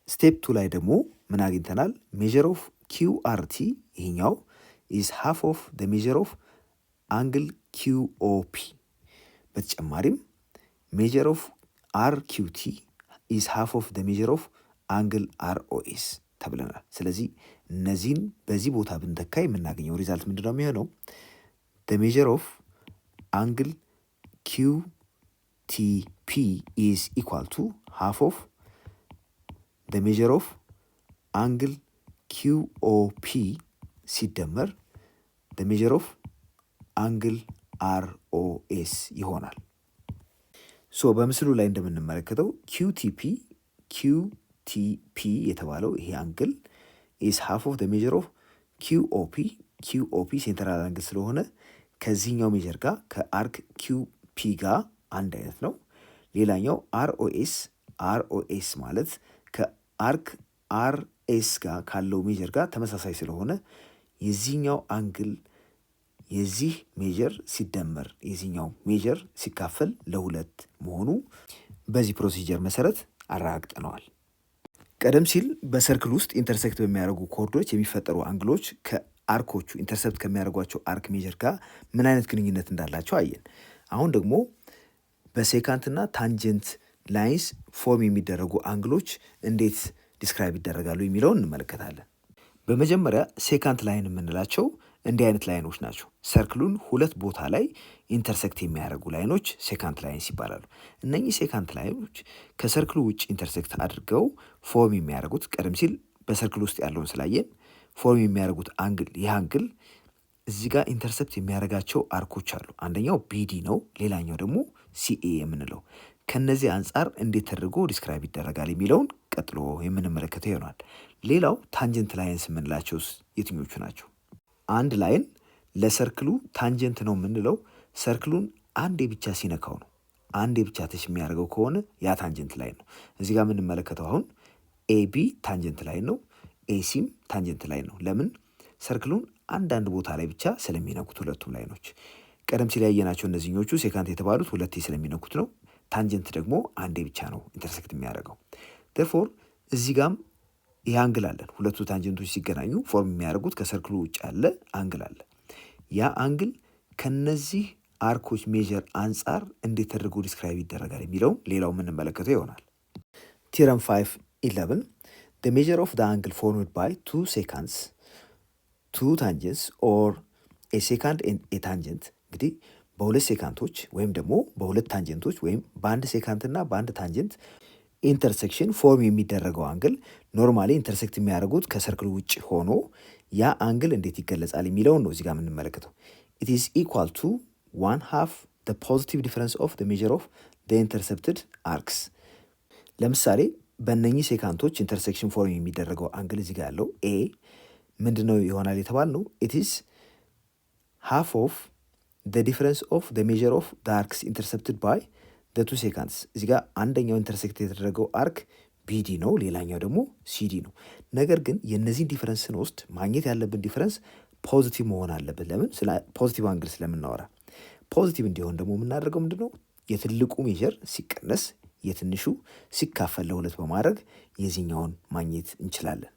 ስቴፕ 2 ላይ ደግሞ ምን አግኝተናል? ሜጀር ኦፍ ኪዩአርቲ ይሄኛው ኢዝ ሃፍ ኦፍ ሜጀር ኦፍ አንግል ኪዩኦፒ። በተጨማሪም ሜጀር ኦፍ አርኪዩቲ ኢዝ ሃፍ ኦፍ ሜጀር ኦፍ አንግል አርኦኤስ ተብለናል። ስለዚህ እነዚህን በዚህ ቦታ ብንተካ የምናገኘው ሪዛልት ምንድነው የሚሆነው? ሜጀር ኦፍ አንግል ኪዩቲፒ ኢዝ ኢኳል ቱ ሃፍ ኦፍ ሜጀር ኦፍ አንግል ኪዩኦፒ ሲደመር ሜጀር ኦፍ አንግል አርኦኤስ ይሆናል። በምስሉ ላይ እንደምንመለከተው ኪዩቲፒ የተባለው ይሄ አንግል ኢዝ ሃፍ ኦፍ ሜጀር ኦፍ ኪዩኦፒ ሴንትራል አንግል ስለሆነ ከዚህኛው ሜጀር ጋር ከአርክ ኪዩፒ ጋር አንድ አይነት ነው። ሌላኛው አርኦኤስ ማለት ከአርክ አርኤስ ጋር ካለው ሜጀር ጋር ተመሳሳይ ስለሆነ የዚህኛው አንግል የዚህ ሜጀር ሲደመር የዚህኛው ሜጀር ሲካፈል ለሁለት መሆኑ በዚህ ፕሮሲጀር መሰረት አረጋግጠነዋል። ቀደም ሲል በሰርክል ውስጥ ኢንተርሴክት በሚያደርጉ ኮርዶች የሚፈጠሩ አንግሎች ከአርኮቹ ኢንተርሰፕት ከሚያደርጓቸው አርክ ሜጀር ጋር ምን አይነት ግንኙነት እንዳላቸው አየን። አሁን ደግሞ በሴካንትና ታንጀንት ላይንስ ፎርም የሚደረጉ አንግሎች እንዴት ዲስክራይብ ይደረጋሉ የሚለውን እንመለከታለን። በመጀመሪያ ሴካንት ላይን የምንላቸው እንዲህ አይነት ላይኖች ናቸው። ሰርክሉን ሁለት ቦታ ላይ ኢንተርሴክት የሚያደርጉ ላይኖች ሴካንት ላይንስ ይባላሉ። እነኚህ ሴካንት ላይኖች ከሰርክሉ ውጭ ኢንተርሴክት አድርገው ፎርም የሚያደርጉት ቀደም ሲል በሰርክል ውስጥ ያለውን ስላየን ፎርም የሚያደርጉት አንግል ይህ አንግል እዚህ ጋር ኢንተርሴፕት የሚያደርጋቸው አርኮች አሉ። አንደኛው ቢዲ ነው፣ ሌላኛው ደግሞ ሲኤ የምንለው። ከነዚህ አንጻር እንዴት ተደርጎ ዲስክራይብ ይደረጋል የሚለውን ቀጥሎ የምንመለከተው ይሆናል። ሌላው ታንጀንት ላይንስ የምንላቸው የትኞቹ ናቸው? አንድ ላይን ለሰርክሉ ታንጀንት ነው የምንለው ሰርክሉን አንዴ ብቻ ሲነካው ነው። አንዴ ብቻ ተች የሚያደርገው ከሆነ ያ ታንጀንት ላይን ነው። እዚህ ጋር የምንመለከተው አሁን ኤቢ ታንጀንት ላይን ነው፣ ኤሲም ታንጀንት ላይን ነው። ለምን? ሰርክሉን አንዳንድ ቦታ ላይ ብቻ ስለሚነኩት ሁለቱም ላይኖች። ቀደም ሲል ያየናቸው እነዚህኞቹ ሴካንት የተባሉት ሁለቴ ስለሚነኩት ነው። ታንጀንት ደግሞ አንዴ ብቻ ነው ኢንተርሴክት የሚያደርገው። ዴርፎር እዚህ ጋም ይህ አንግል አለን። ሁለቱ ታንጀንቶች ሲገናኙ ፎርም የሚያደርጉት ከሰርክሉ ውጭ ያለ አንግል አለ። ያ አንግል ከነዚህ አርኮች ሜጀር አንጻር እንዴት ተደርጎ ዲስክራይብ ይደረጋል የሚለውም ሌላው የምንመለከተው ይሆናል። ቲረም 5:11 the measure of the angle formed by two seconds, two tangents or a secant and a tangent እንግዲህ በሁለት ሴካንቶች ወይም ደግሞ በሁለት ታንጀንቶች ወይም በአንድ ሴካንት እና በአንድ ታንጀንት ኢንተርሴክሽን ፎርም የሚደረገው አንግል ኖርማሊ ኢንተርሴክት የሚያደርጉት ከሰርክል ውጭ ሆኖ ያ አንግል እንዴት ይገለጻል የሚለውን ነው እዚህ ጋር የምንመለከተው። it is equal to 1/2 the positive difference of the measure of the intercepted arcs። ለምሳሌ በእነኚህ ሴካንቶች ኢንተርሴክሽን ፎርም የሚደረገው አንግል እዚህ ጋር ያለው ኤ ምንድነው ይሆናል የተባልነው? it is half of the difference of the measure of the arcs intercepted by the two seconds። እዚህ ጋር አንደኛው ኢንተርሴክት የተደረገው አርክ ቢዲ ነው፣ ሌላኛው ደግሞ ሲዲ ነው። ነገር ግን የነዚህን ዲፈረንስ ስንወስድ ማግኘት ያለብን ዲፈረንስ ፖዚቲቭ መሆን አለበት። ለምን? ስለ ፖዚቲቭ አንግል ስለምናወራ። ፖዚቲቭ እንዲሆን ደግሞ የምናደርገው ምንድነው? የትልቁ ሜጀር ሲቀነስ የትንሹ ሲካፈል ለሁለት በማድረግ የዚህኛውን ማግኘት እንችላለን።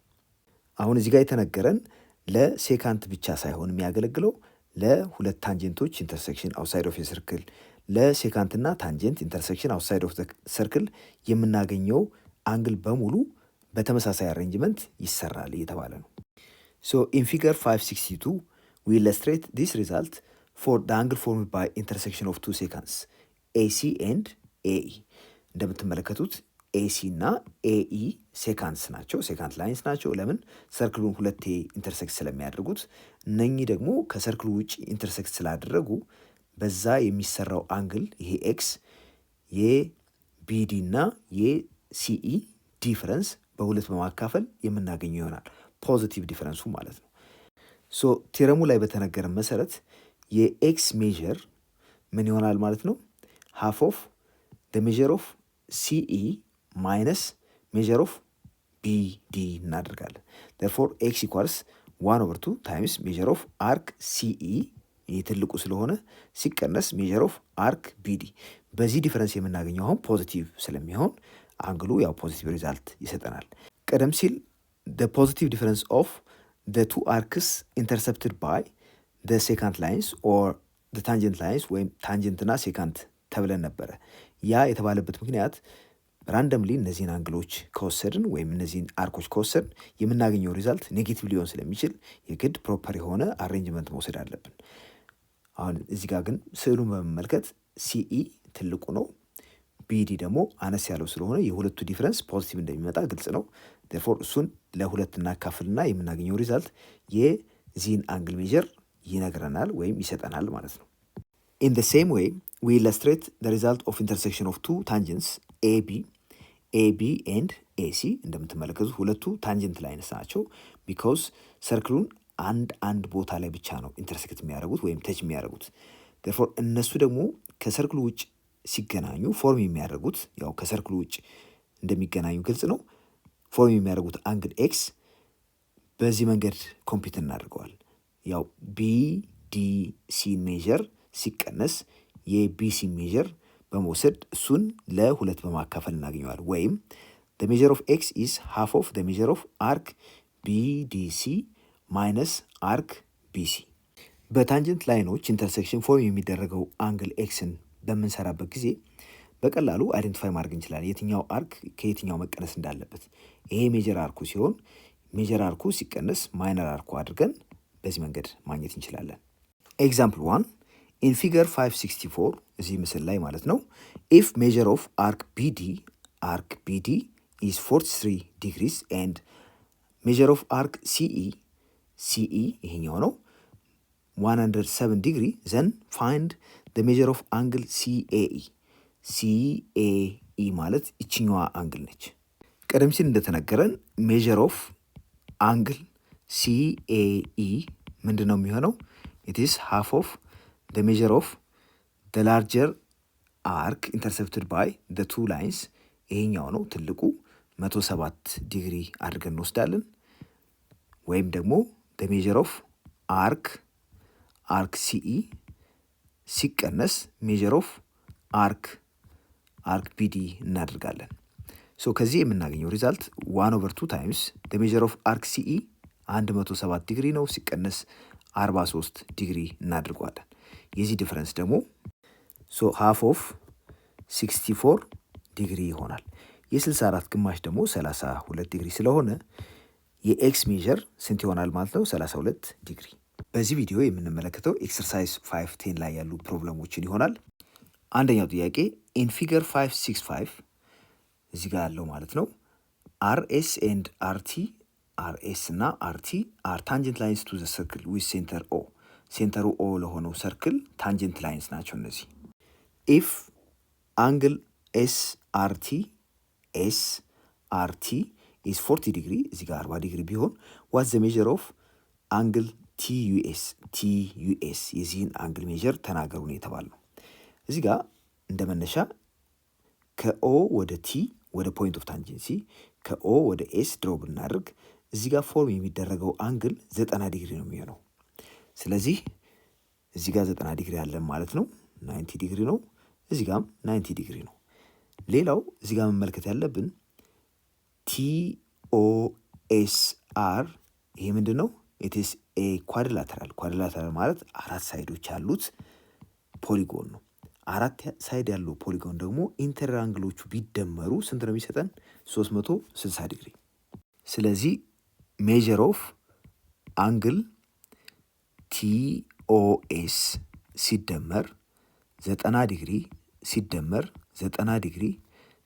አሁን እዚህ ጋር የተነገረን ለሴካንት ብቻ ሳይሆን የሚያገለግለው ለሁለት ታንጀንቶች ኢንተርሴክሽን አውትሳይድ ኦፍ የሰርክል ለሴካንትና ታንጀንት ኢንተርሴክሽን አውትሳይድ ኦፍ ሰርክል የምናገኘው አንግል በሙሉ በተመሳሳይ አሬንጅመንት ይሰራል እየተባለ ነው። ሶ ኢን ፊገር 562 we illustrate this result for the angle formed by intersection of two seconds AC and AE። እንደምትመለከቱት ኤሲ እና ኤኢ ሴካንትስ ናቸው፣ ሴካንት ላይንስ ናቸው። ለምን? ሰርክሉን ሁለቴ ኢንተርሴክት ስለሚያደርጉት። እነኚህ ደግሞ ከሰርክሉ ውጭ ኢንተርሴክት ስላደረጉ በዛ የሚሰራው አንግል ይሄ ኤክስ የቢዲ እና የሲኢ ዲፍረንስ በሁለት በማካፈል የምናገኘው ይሆናል። ፖዚቲቭ ዲፍረንሱ ማለት ነው። ሶ ቴረሙ ላይ በተነገረ መሰረት የኤክስ ሜዥር ምን ይሆናል ማለት ነው? ሃፍ ኦፍ ደ ሜዥር ኦፍ ሲኢ ማይነስ ሜዥር ኦፍ ቢዲ እናደርጋለን። therefore ኤክስ ኢኳልስ 1/2 ታይምስ ሜዥር ኦፍ አርክ ሲኢ ይህ ትልቁ ስለሆነ ሲቀነስ ሜዥር ኦፍ አርክ ቢዲ። በዚህ ዲፈረንስ የምናገኘው አሁን ፖዚቲቭ ስለሚሆን አንግሉ ያው ፖዚቲቭ ሪዛልት ይሰጠናል። ቀደም ሲል the positive difference of the two arcs intercepted by the secant lines or the tangent lines ወይም ታንጀንት እና ሴካንት ተብለን ነበረ። ያ የተባለበት ምክንያት ራንደምሊ እነዚህን አንግሎች ከወሰድን ወይም እነዚህን አርኮች ከወሰድን የምናገኘው ሪዛልት ኔጌቲቭ ሊሆን ስለሚችል የግድ ፕሮፐር የሆነ አሬንጅመንት መውሰድ አለብን። አሁን እዚህ ጋር ግን ስዕሉን በመመልከት ሲኢ ትልቁ ነው፣ ቢዲ ደግሞ አነስ ያለው ስለሆነ የሁለቱ ዲፍረንስ ፖዚቲቭ እንደሚመጣ ግልጽ ነው። ዴርፎር እሱን ለሁለት እናካፍልና የምናገኘው ሪዛልት የዚህን አንግል ሜዥር ይነግረናል ወይም ይሰጠናል ማለት ነው። ኢን ዘ ሴም ዌይ ዊ ኢለስትሬት ዘ ሪዛልት ኦፍ ኢንተርሴክሽን ኦፍ ቱ ታንጀንትስ ኤቢ ኤንድ ኤሲ። እንደምትመለከቱት ሁለቱ ታንጀንት ላይንስ ናቸው። ቢኮዝ ሰርክሉን አንድ ቦታ ላይ ብቻ ነው ኢንተርሴክት የሚያደርጉት ወይም ተች የሚያደርጉት። ዴርፎር እነሱ ደግሞ ከሰርክሉ ውጭ ሲገናኙ ፎርም የሚያደርጉት ያው ከሰርክሉ ውጭ እንደሚገናኙ ግልጽ ነው። ፎርም የሚያደርጉት አንግል ኤክስ በዚህ መንገድ ኮምፒት እናደርገዋል። ያው ቢዲሲ ሜዥር ሲቀነስ የቢሲ ሜዥር በመውሰድ እሱን ለሁለት በማካፈል እናገኘዋል። ወይም the measure of x is half of the measure of arc BDC minus arc BC። በታንጀንት ላይኖች ኢንተርሴክሽን ፎርም የሚደረገው አንግል ኤክስን በምንሰራበት ጊዜ በቀላሉ አይደንቲፋይ ማድረግ እንችላለን የትኛው አርክ ከየትኛው መቀነስ እንዳለበት። ይሄ ሜጀር አርኩ ሲሆን ሜጀር አርኩ ሲቀነስ ማይነር አርኩ አድርገን በዚህ መንገድ ማግኘት እንችላለን። ኤግዛምፕል 1 ኢን ፊገር 564 እዚህ ምስል ላይ ማለት ነው። ኢፍ ሜጀር ኦፍ አርክ ቢዲ ኢዝ 43 ዲግሪስ ኤንድ ሜጀር ኦፍ አርክ ሲኢ ይሄኛው ነው 107 ዲግሪ ዘን ፋይንድ the measure of angle CAE ማለት ይችኛዋ አንግል ነች። ቀደም ሲል እንደተነገረን ሜጀር ኦፍ አንግል CAE ምንድን ነው የሚሆነው? it is half of the measure of the larger arc intercepted by the two lines ይሄኛው ነው ትልቁ 107 ዲግሪ አድርገን እንወስዳለን። ወይም ደግሞ the measure of arc CE ሲቀነስ ሜጀር ኦፍ አርክ ቢዲ እናደርጋለን። ሶ ከዚህ የምናገኘው ሪዛልት 1/2 ታይምስ the measure of arc CE 107 ዲግሪ ነው ሲቀነስ 43 ዲግሪ እናድርገዋለን። የዚህ ዲፈረንስ ደግሞ ሶ ሃፍ ኦፍ 64 ዲግሪ ይሆናል። የ64 ግማሽ ደግሞ 32 ዲግሪ ስለሆነ የኤክስ ሜጀር ስንት ይሆናል ማለት ነው? 32 ዲግሪ። በዚህ ቪዲዮ የምንመለከተው ኤክሰርሳይዝ 510 ላይ ያሉ ፕሮብለሞችን ይሆናል። አንደኛው ጥያቄ ኢን ፊገር 565 እዚህ ጋር ያለው ማለት ነው አርኤስ ኤንድ አርቲ አርኤስ እና አርቲ አር ታንጀንት ላይንስ ቱ ዘ ሰርክል ዊዝ ሴንተር ኦ። ሴንተሩ ኦ ለሆነው ሰርክል ታንጀንት ላይንስ ናቸው እነዚህ። ኢፍ አንግል ኤስ አርቲ ኢዝ 40 ዲግሪ እዚህ ጋር 40 ዲግሪ ቢሆን ዋት ዘ ሜጀር ኦፍ አንግል ቲዩኤስ የዚህን አንግል ሜጀር ተናገሩ ነው የተባልነው። እዚህ ጋር እንደ መነሻ ከኦ ወደ ቲ ወደ ፖይንት ኦፍ ታንጀንሲ ከኦ ወደ ኤስ ድሮ ብናደርግ እዚህ ጋር ፎርም የሚደረገው አንግል 90 ዲግሪ ነው የሚሆነው። ስለዚህ እዚህ ጋር 90 ዲግሪ አለን ማለት ነው። 90 ዲግሪ ነው። እዚህ ጋርም 90 ዲግሪ ነው። ሌላው እዚህ ጋር መመልከት ያለብን ቲኦኤስአር ይሄ ምንድን ነው? ኢትስ ኤ ኳድሪላተራል ማለት አራት ሳይዶች ያሉት ፖሊጎን ነው። አራት ሳይድ ያለው ፖሊጎን ደግሞ ኢንተር አንግሎቹ ቢደመሩ ስንት ነው የሚሰጠን? 360 ዲግሪ። ስለዚህ ሜጀር ኦፍ አንግል ቲኦኤስ ሲደመር 90 ዲግሪ ሲደመር 90 ዲግሪ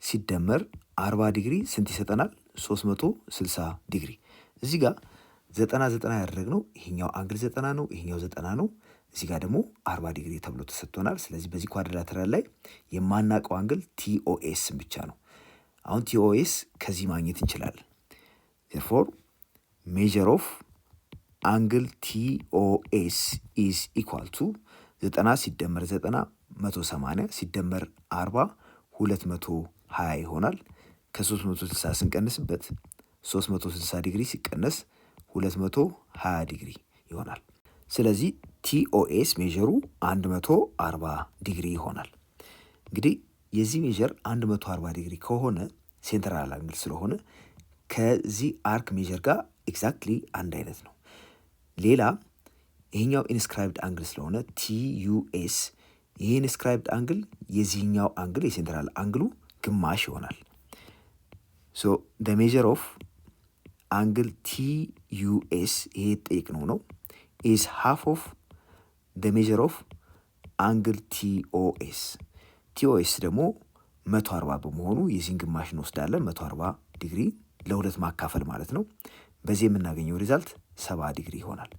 ሲደመር 40 ዲግሪ ስንት ይሰጠናል? 360 ዲግሪ። እዚህ ጋር 90 ያደረግነው ይሄኛው አንግል 90 ነው፣ ይሄኛው 90 ነው። እዚህ ጋር ደግሞ 40 ዲግሪ ተብሎ ተሰጥቶናል። ስለዚህ በዚህ ኳድራተራል ላይ የማናውቀው አንግል ቲኦኤስ ብቻ ነው። አሁን ቲኦኤስ ከዚህ ማግኘት እንችላለን። therefore measure of angle TOS is equal to 90 ሲደመር 90 180 ሲደመር 40 220 ይሆናል። ከ360 ስንቀንስበት 360 ዲግሪ ሲቀነስ 220 ዲግሪ ይሆናል። ስለዚህ ቲኦኤስ ሜዥሩ 140 ዲግሪ ይሆናል። እንግዲህ የዚህ ሜዥር 140 ዲግሪ ከሆነ ሴንትራል አንግል ስለሆነ ከዚህ አርክ ሜዥር ጋር ኤግዛክትሊ አንድ አይነት ነው። ሌላ ይሄኛው ኢንስክራይብድ አንግል ስለሆነ ቲዩኤስ፣ ይሄ ኢንስክራይብድ አንግል የዚህኛው አንግል የሴንትራል አንግሉ ግማሽ ይሆናል። ሶ the measure of angle TUS ይሄ ጠይቅነው ነው is half of the measure of angle TOS። TOS ደግሞ 140 በመሆኑ የዚህን ግማሽ እንወስዳለን። 140 ዲግሪ ለሁለት ማካፈል ማለት ነው። በዚህ የምናገኘው ሪዛልት 70 ዲግሪ ይሆናል።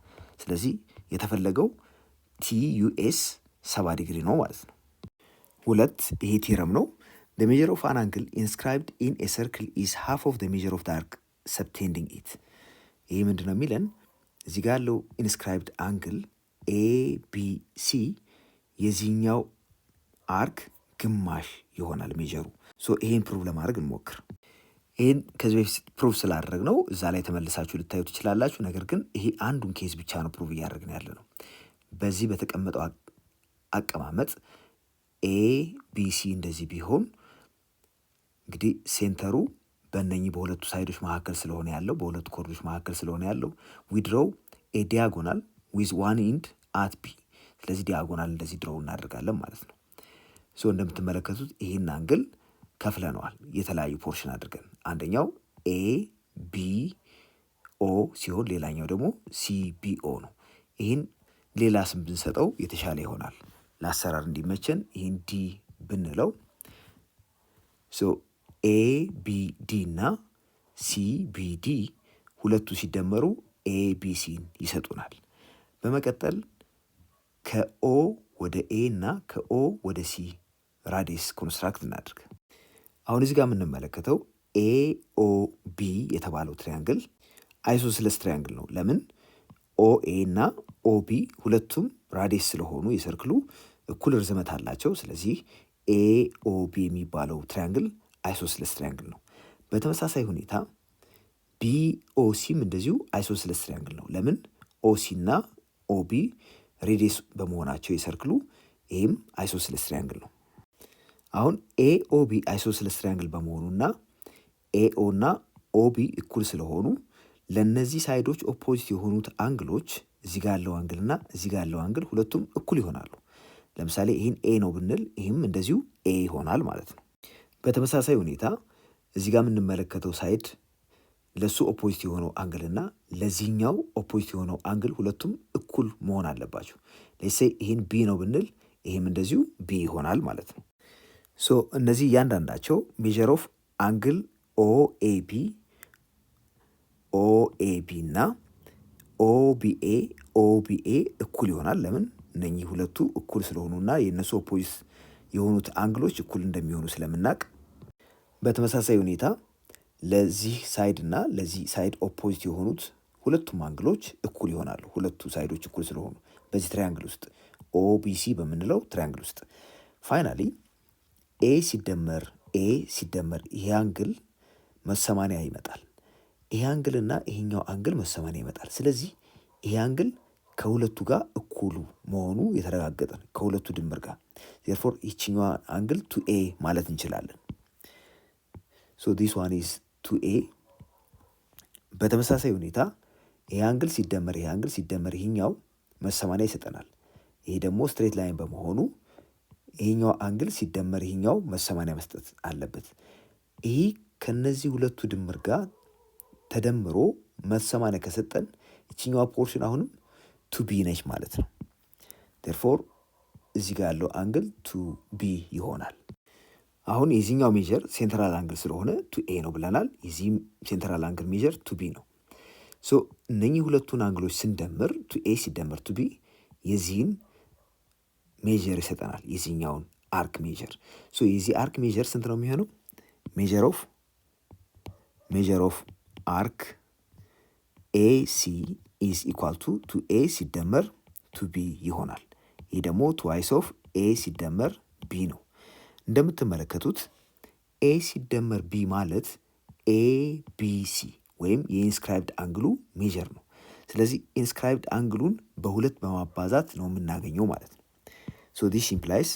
ስለዚህ የተፈለገው TUS 70 ዲግሪ ነው ማለት ነው። ሁለት ይሄ ቴረም ነው። the measure of an angle inscribed in a circle is half of the measure of the arc subtending it። ይሄ ምንድን ነው የሚለን? እዚህ ጋር ያለው ኢንስክራይብድ አንግል ABC የዚህኛው አርክ ግማሽ ይሆናል ሜጀሩ። ሶ ይሄን ፕሩቭ ለማድረግ እንሞክር። ይሄን ከዚህ በፊት ፕሩቭ ስላደረግ ነው እዛ ላይ ተመልሳችሁ ልታዩ ትችላላችሁ። ነገር ግን ይሄ አንዱን ኬዝ ብቻ ነው ፕሩቭ እያደረግን ያለ ነው። በዚህ በተቀመጠው አቀማመጥ ABC እንደዚህ ቢሆን እንግዲህ ሴንተሩ በእነኚህ በሁለቱ ሳይዶች መካከል ስለሆነ ያለው በሁለቱ ኮርዶች መካከል ስለሆነ ያለው ዊድሮው ኤ ዲያጎናል ዊዝ ዋን ኢንድ አት ቢ። ስለዚህ ዲያጎናል እንደዚህ ድሮው እናደርጋለን ማለት ነው። ሶ እንደምትመለከቱት ይህን አንግል ከፍለነዋል የተለያዩ ፖርሽን አድርገን። አንደኛው ABO ሲሆን ሌላኛው ደግሞ CBO ነው። ይህን ሌላ ስም ብንሰጠው የተሻለ ይሆናል ለአሰራር እንዲመቸን። ይህን ዲ ብንለው ሶ ABD እና CBD ሁለቱ ሲደመሩ ABCን ይሰጡናል። በመቀጠል ከኦ ወደ ኤ እና ከኦ ወደ ሲ ራዲየስ ኮንስትራክት እናድርግ። አሁን እዚህ ጋር የምንመለከተው AOB የተባለው ትሪያንግል አይሶስለስ ትሪያንግል ነው። ለምን? OA እና OB ሁለቱም ራዲየስ ስለሆኑ የሰርክሉ እኩል ርዝመት አላቸው። ስለዚህ AOB የሚባለው ትሪያንግል አይሶስለስ ትሪያንግል ነው። በተመሳሳይ ሁኔታ BOCም እንደዚሁ አይሶስለስ ትሪያንግል ነው። ለምን? OC እና OB ሬዲየስ በመሆናቸው የሰርክሉ ይህም አይሶስለስ ትሪያንግል ነው። አሁን AOB አይሶስለስ ትሪያንግል በመሆኑና AO እና OB እኩል ስለሆኑ ለነዚህ ሳይዶች ኦፖዚት የሆኑት አንግሎች እዚህ ጋር ያለው አንግል እና እዚህ ጋር ያለው አንግል ሁለቱም እኩል ይሆናሉ። ለምሳሌ ይህን ኤ ነው ብንል ይህም እንደዚሁ ኤ ይሆናል ማለት ነው። በተመሳሳይ ሁኔታ እዚህ ጋር የምንመለከተው ሳይድ ለሱ ኦፖዚት የሆነው አንግል እና ለዚህኛው ኦፖዚት የሆነው አንግል ሁለቱም እኩል መሆን አለባቸው። ለሴ ይህን ቢ ነው ብንል ይህም እንደዚሁ ቢ ይሆናል ማለት ነው። ሶ እነዚህ እያንዳንዳቸው ሜጀር ኦፍ አንግል OAB እና OBA እኩል ይሆናል። ለምን? እነኚህ ሁለቱ እኩል ስለሆኑና የእነሱ ኦፖዚት የሆኑት አንግሎች እኩል እንደሚሆኑ ስለምናቅ። በተመሳሳይ ሁኔታ ለዚህ ሳይድ እና ለዚህ ሳይድ ኦፖዚት የሆኑት ሁለቱም አንግሎች እኩል ይሆናሉ። ሁለቱ ሳይዶች እኩል ስለሆኑ በዚህ ትሪያንግል ውስጥ OBC በምንለው ትሪያንግል ውስጥ ፋይናሊ ኤ ሲደመር ይሄ አንግል 180 ይመጣል። ይሄ አንግል እና ይሄኛው አንግል 180 ይመጣል። ስለዚህ ይሄ አንግል ከሁለቱ ጋር እኩሉ መሆኑ የተረጋገጠ ነው፣ ከሁለቱ ድምር ጋር። ዜርፎር ይችኛዋ አንግል 2A ማለት እንችላለን። ሶ ዲስ ዋን ኢዝ 2A። በተመሳሳይ ሁኔታ ይሄ አንግል ሲደመር ይሄኛው 180 ይሰጠናል። ይሄ ደግሞ ስትሬት ላይን በመሆኑ ይሄኛው አንግል ሲደመር ይሄኛው 180 መስጠት አለበት። ይሄ ከነዚህ ሁለቱ ድምር ጋር ተደምሮ 180 ከሰጠን ይችኛዋ ፖርሽን አሁንም 2B ነች ማለት ነው። ዴርፎር እዚህ ጋር ያለው አንግል 2B ይሆናል። አሁን የዚህኛው ሜጀር ሴንትራል አንግል ስለሆነ ቱ ኤ ነው ብለናል። የዚህም ሴንትራል አንግል ሜጀር ቱ ቢ ነው። ሶ እነኚህ ሁለቱን አንግሎች ስንደምር ቱ ኤ ሲደመር ቱ ቢ የዚህን ሜጀር ይሰጠናል፣ የዚህኛውን አርክ ሜጀር። ሶ የዚህ አርክ ሜጀር ስንት ነው የሚሆነው? ሜጀር ኦፍ አርክ ኤሲ ኢዝ ኢኳል ቱ ኤ ሲደመር ቱ ቢ ይሆናል። ይህ ደግሞ ትዋይስ ኦፍ ኤ ሲደመር ቢ ነው። እንደምትመለከቱት ኤ ሲደመር ቢ ማለት ኤቢሲ ወይም የኢንስክራይብድ አንግሉ ሜጀር ነው። ስለዚህ ኢንስክራይብድ አንግሉን በሁለት በማባዛት ነው የምናገኘው ማለት ነው። ሶ ዲስ ኢምፕላይስ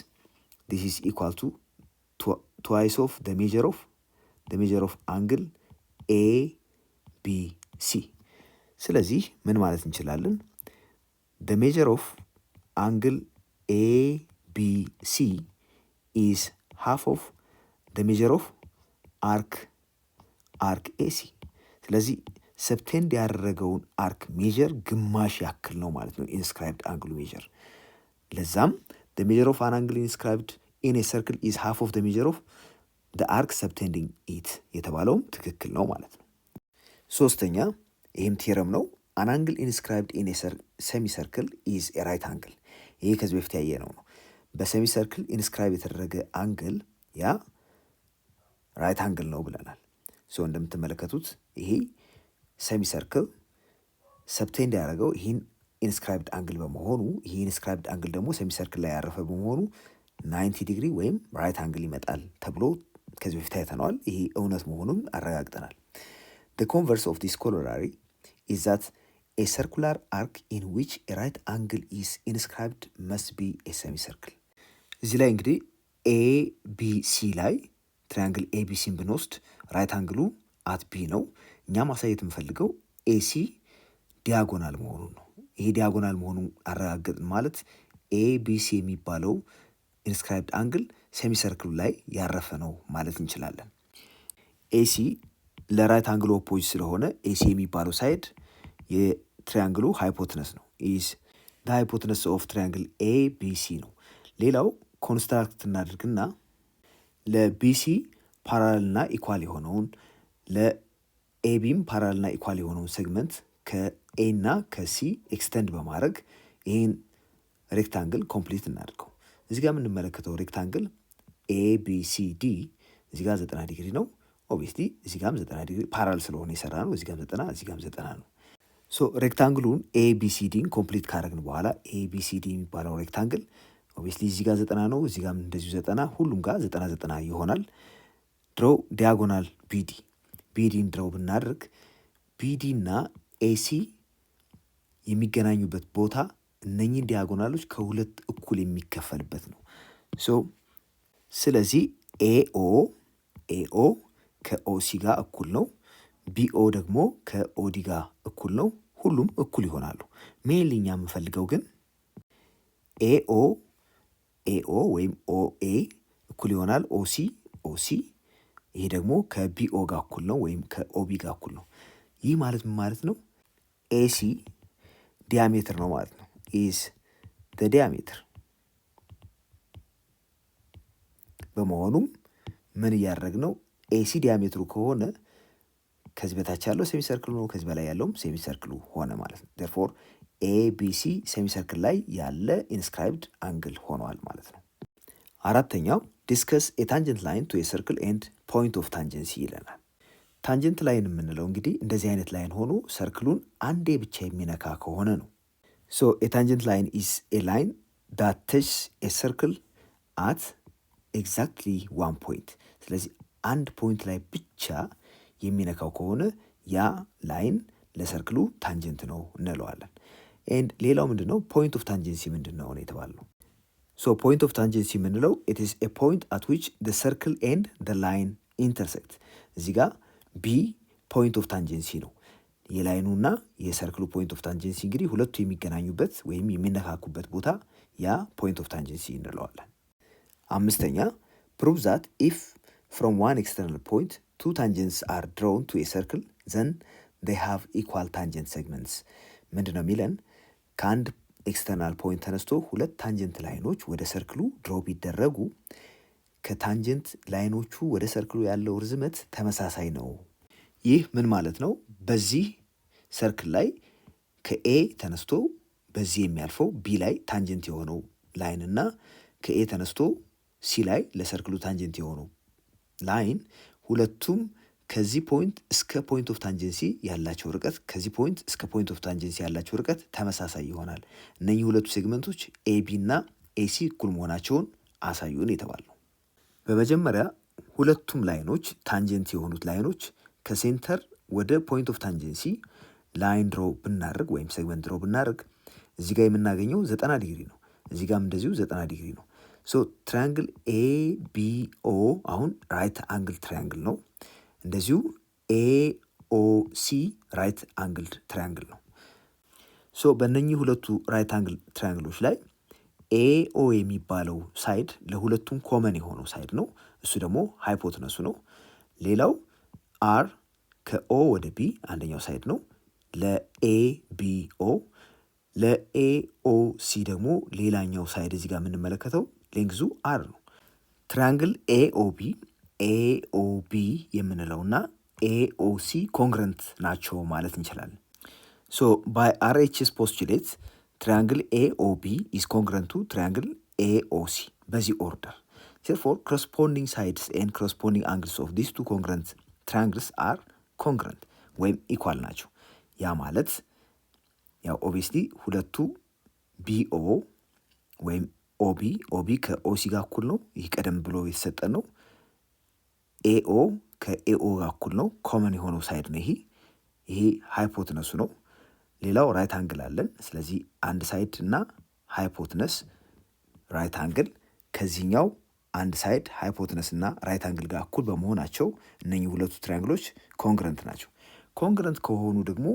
ዲስ ኢዝ ኢኳል ቱ ትዋይስ ኦፍ ደ ሜጀር ኦፍ አንግል ኤቢሲ። ስለዚህ ምን ማለት እንችላለን? ደ ሜጀር ኦፍ አንግል ኤቢሲ ኢዝ ሃፍ ኦፍ ደ ሜጀር ኦፍ አርክ ኤሲ። ስለዚህ ሰብቴንድ ያደረገውን አርክ ሜጀር ግማሽ ያክል ነው ማለት ነው ኢንስክራይብድ አንግሉ ሜጀር። ለዛም ደ ሜጀር ኦፍ አን አንግል ኢንስክራይብድ ኢን ኤ ሰርክል ኢዝ ሃፍ ኦፍ ደ ሜጀር ኦፍ ደ አርክ ሰብቴንዲንግ ኢት የተባለውም ትክክል ነው ማለት ነው። ሶስተኛ ይህም ቴረም ነው። አን አንግል ኢንስክራይብድ ኢን ኤ ሰሚ ሰርክል ኢዝ ኤ ራይት አንግል። ይሄ ከዚህ በፊት ያየነው ነው። በሰሚ ሰርክል ኢንስክራይብ የተደረገ አንግል ያ ራይት አንግል ነው ብለናል። ሶ እንደምትመለከቱት ይሄ ሰሚ ሰርክል ሰብቴንድ ያደረገው ይህን ኢንስክራይብድ አንግል በመሆኑ ይህ ኢንስክራይብድ አንግል ደግሞ ሰሚ ሰርክል ላይ ያረፈ በመሆኑ 90 ዲግሪ ወይም ራይት አንግል ይመጣል ተብሎ ከዚህ በፊት አይተነዋል። ይሄ እውነት መሆኑን አረጋግጠናል። The converse of this corollary is that a circular arc in which a right angle is inscribed must be a semicircle. እዚህ ላይ እንግዲህ ኤቢሲ ላይ ትሪያንግል ኤቢሲን ብንወስድ ራይት አንግሉ አት ቢ ነው። እኛ ማሳየት የምፈልገው ኤሲ ዲያጎናል መሆኑን ነው። ይሄ ዲያጎናል መሆኑን አረጋገጥን ማለት ኤቢሲ የሚባለው ኢንስክራይብድ አንግል ሴሚሰርክሉ ላይ ያረፈ ነው ማለት እንችላለን። ኤሲ ለራይት አንግል ኦፖዝ ስለሆነ ኤሲ የሚባለው ሳይድ የትሪያንግሉ ሃይፖትነስ ነው። ኢዝ ደ ሃይፖትነስ ኦፍ ትሪያንግል ኤቢሲ ነው። ሌላው ኮንስትራክት እናድርግና ለቢሲ ፓራልና ኢኳል የሆነውን ለኤቢም ፓራልና ኢኳል የሆነውን ሴግመንት ከኤ እና ከሲ ኤክስተንድ በማድረግ ይህን ሬክታንግል ኮምፕሊት እናድርገው። እዚህ ጋር የምንመለከተው ሬክታንግል ኤቢሲዲ እዚህ ጋር 90 ዲግሪ ነው። ኦብቪየስሊ እዚህ ጋርም 90 ዲግሪ ፓራል ስለሆነ የሰራ ነው። እዚህ ጋርም 90 እዚህ ጋርም 90 ነው። ሶ ሬክታንግሉን ኤቢሲዲን ኮምፕሊት ካደረግን በኋላ ኤቢሲዲ የሚባለው ሬክታንግል ኦብቪየስሊ እዚህ ጋር 90 ነው። እዚህ ጋርም እንደዚሁ 90፣ ሁሉም ጋር 90 ይሆናል። ድሮው ዲያጎናል ቢዲን ድሮው ብናደርግ ቢዲ እና ኤሲ የሚገናኙበት ቦታ እነኚህን ዲያጎናሎች ከሁለት እኩል የሚከፈልበት ነው። ሶ ስለዚህ ኤኦ ከኦሲ ጋር እኩል ነው። ቢኦ ደግሞ ከኦዲ ጋር እኩል ነው። ሁሉም እኩል ይሆናሉ። ሜንሊ እኛ የምፈልገው ግን ኤኦ ወይም ኦኤ እኩል ይሆናል ኦሲ። ይሄ ደግሞ ከቢኦ ጋር እኩል ነው ወይም ከኦቢ ጋር እኩል ነው። ይህ ማለት ምን ማለት ነው? ኤሲ ዲያሜትር ነው ማለት ነው። ኢዝ ደ ዲያሜትር። በመሆኑም ምን እያደረግን ነው? ኤሲ ዲያሜትሩ ከሆነ ከዚህ በታች ያለው ሴሚ ሰርክል ነው፣ ከዚህ በላይ ያለውም ሴሚ ሰርክሉ ሆነ ማለት ነው። ዴርፎር ኤቢሲ ሴሚ ሰርክል ላይ ያለ ኢንስክራይብድ አንግል ሆኗል ማለት ነው። አራተኛው ዲስከስ ኤ ታንጀንት ላይን ቱ ኤ ሰርክል ኤንድ ፖይንት ኦፍ ታንጀንሲ ይለናል። ታንጀንት ላይን የምንለው እንግዲህ እንደዚህ አይነት ላይን ሆኖ ሰርክሉን አንዴ ብቻ የሚነካ ከሆነ ነው። ሶ ኤ ታንጀንት ላይን ኢዝ ኤ ላይን ዳት ተችስ ኤ ሰርክል አት ኤግዛክትሊ ዋን ፖይንት። ስለዚህ አንድ ፖይንት ላይ ብቻ የሚነካው ከሆነ ያ ላይን ለሰርክሉ ታንጀንት ነው እንለዋለን። ኤንድ ሌላው ምንድን ነው? ፖይንት ኦፍ ታንጀንሲ ምንድን ነው የተባለው? ሶ ፖይንት ኦፍ ታንጀንሲ የምንለው ኢት ኢዝ ኤ ፖይንት አት ዊች ደ ሰርክል ኤንድ ደ ላይን ኢንተርሴክት። እዚህ ጋር ቢ ፖይንት ኦፍ ታንጀንሲ ነው። የላይኑና የሰርክሉ ፖይንት ኦፍ ታንጀንሲ እንግዲህ ሁለቱ የሚገናኙበት ወይም የሚነካኩበት ቦታ ያ ፖይንት ኦፍ ታንጀንሲ እንለዋለን። አምስተኛ ፕሩቭ ዛት ኢፍ ፍሮም ዋን ኤክስተርናል ፖይንት ቱ ታንጀንትስ አር ድሮውን ቱ ኤ ሰርክል ዘን ዴይ ሃቭ ኢኳል ታንጀንት ሴግመንትስ። ምንድን ነው የሚለን? ከአንድ ኤክስተርናል ፖይንት ተነስቶ ሁለት ታንጀንት ላይኖች ወደ ሰርክሉ ድሮ ቢደረጉ ከታንጀንት ላይኖቹ ወደ ሰርክሉ ያለው ርዝመት ተመሳሳይ ነው። ይህ ምን ማለት ነው? በዚህ ሰርክል ላይ ከኤ ተነስቶ በዚህ የሚያልፈው ቢ ላይ ታንጀንት የሆነው ላይን እና ከኤ ተነስቶ ሲ ላይ ለሰርክሉ ታንጀንት የሆነው ላይን ሁለቱም ከዚህ ፖይንት እስከ ፖይንት ኦፍ ታንጀንሲ ያላቸው ርቀት ከዚህ ፖይንት እስከ ፖይንት ኦፍ ታንጀንሲ ያላቸው ርቀት ተመሳሳይ ይሆናል። እነኚህ ሁለቱ ሴግመንቶች ኤቢ እና ኤሲ እኩል መሆናቸውን አሳዩን የተባለው። በመጀመሪያ ሁለቱም ላይኖች ታንጀንት የሆኑት ላይኖች ከሴንተር ወደ ፖይንት ኦፍ ታንጀንሲ ላይን ድሮ ብናደርግ ወይም ሴግመንት ድሮ ብናደርግ እዚህ ጋር የምናገኘው 90 ዲግሪ ነው። እዚህ ጋርም እንደዚሁ 90 ዲግሪ ነው። ሶ ትራያንግል ኤቢኦ አሁን ራይት አንግል ትራያንግል ነው። እንደዚሁ ኤኦሲ ራይት አንግል ትራያንግል ነው። ሶ በእነኚህ ሁለቱ ራይት አንግል ትራያንግሎች ላይ ኤኦ የሚባለው ሳይድ ለሁለቱም ኮመን የሆነው ሳይድ ነው። እሱ ደግሞ ሃይፖትነሱ ነው። ሌላው አር ከኦ ወደ ቢ አንደኛው ሳይድ ነው ለኤቢኦ። ለኤኦሲ ደግሞ ሌላኛው ሳይድ እዚህ ጋር የምንመለከተው ሌንግዙ አር ነው። ትራያንግል ኤኦቢ የምንለው እና ኤኦሲ ኮንግረንት ናቸው ማለት እንችላለን። ሶ ባይ አርኤችኤስ ፖስቱሌት ትራያንግል ኤኦቢ ኢዝ ኮንግረንት ቱ ትራያንግል ኤኦሲ በዚህ ኦርደር። ቴርፎር ኮረስፖንዲንግ ሳይድስ ኤንድ ኮረስፖንዲንግ አንግልስ ኦፍ ዲስ ቱ ኮንግረንት ትራያንግልስ አር ኮንግረንት ወይም ኢኳል ናቸው። ያ ማለት ያው ኦብቪየስሊ ሁለቱ ቢኦ ወይም ኦቢ ከኦሲ ጋር እኩል ነው። ይህ ቀደም ብሎ የተሰጠን ነው። ኤኦ ከኤኦ ጋር እኩል ነው። ኮመን የሆነው ሳይድ ነው ይሄ ሃይፖትነሱ ነው። ሌላው ራይት አንግል አለን። ስለዚህ አንድ ሳይድ እና ሃይፖትነስ ራይት አንግል ከዚህኛው አንድ ሳይድ ሃይፖትነስ እና ራይት አንግል ጋር እኩል በመሆናቸው እነኚህ ሁለቱ ትራያንግሎች ኮንግረንት ናቸው። ኮንግረንት ከሆኑ ደግሞ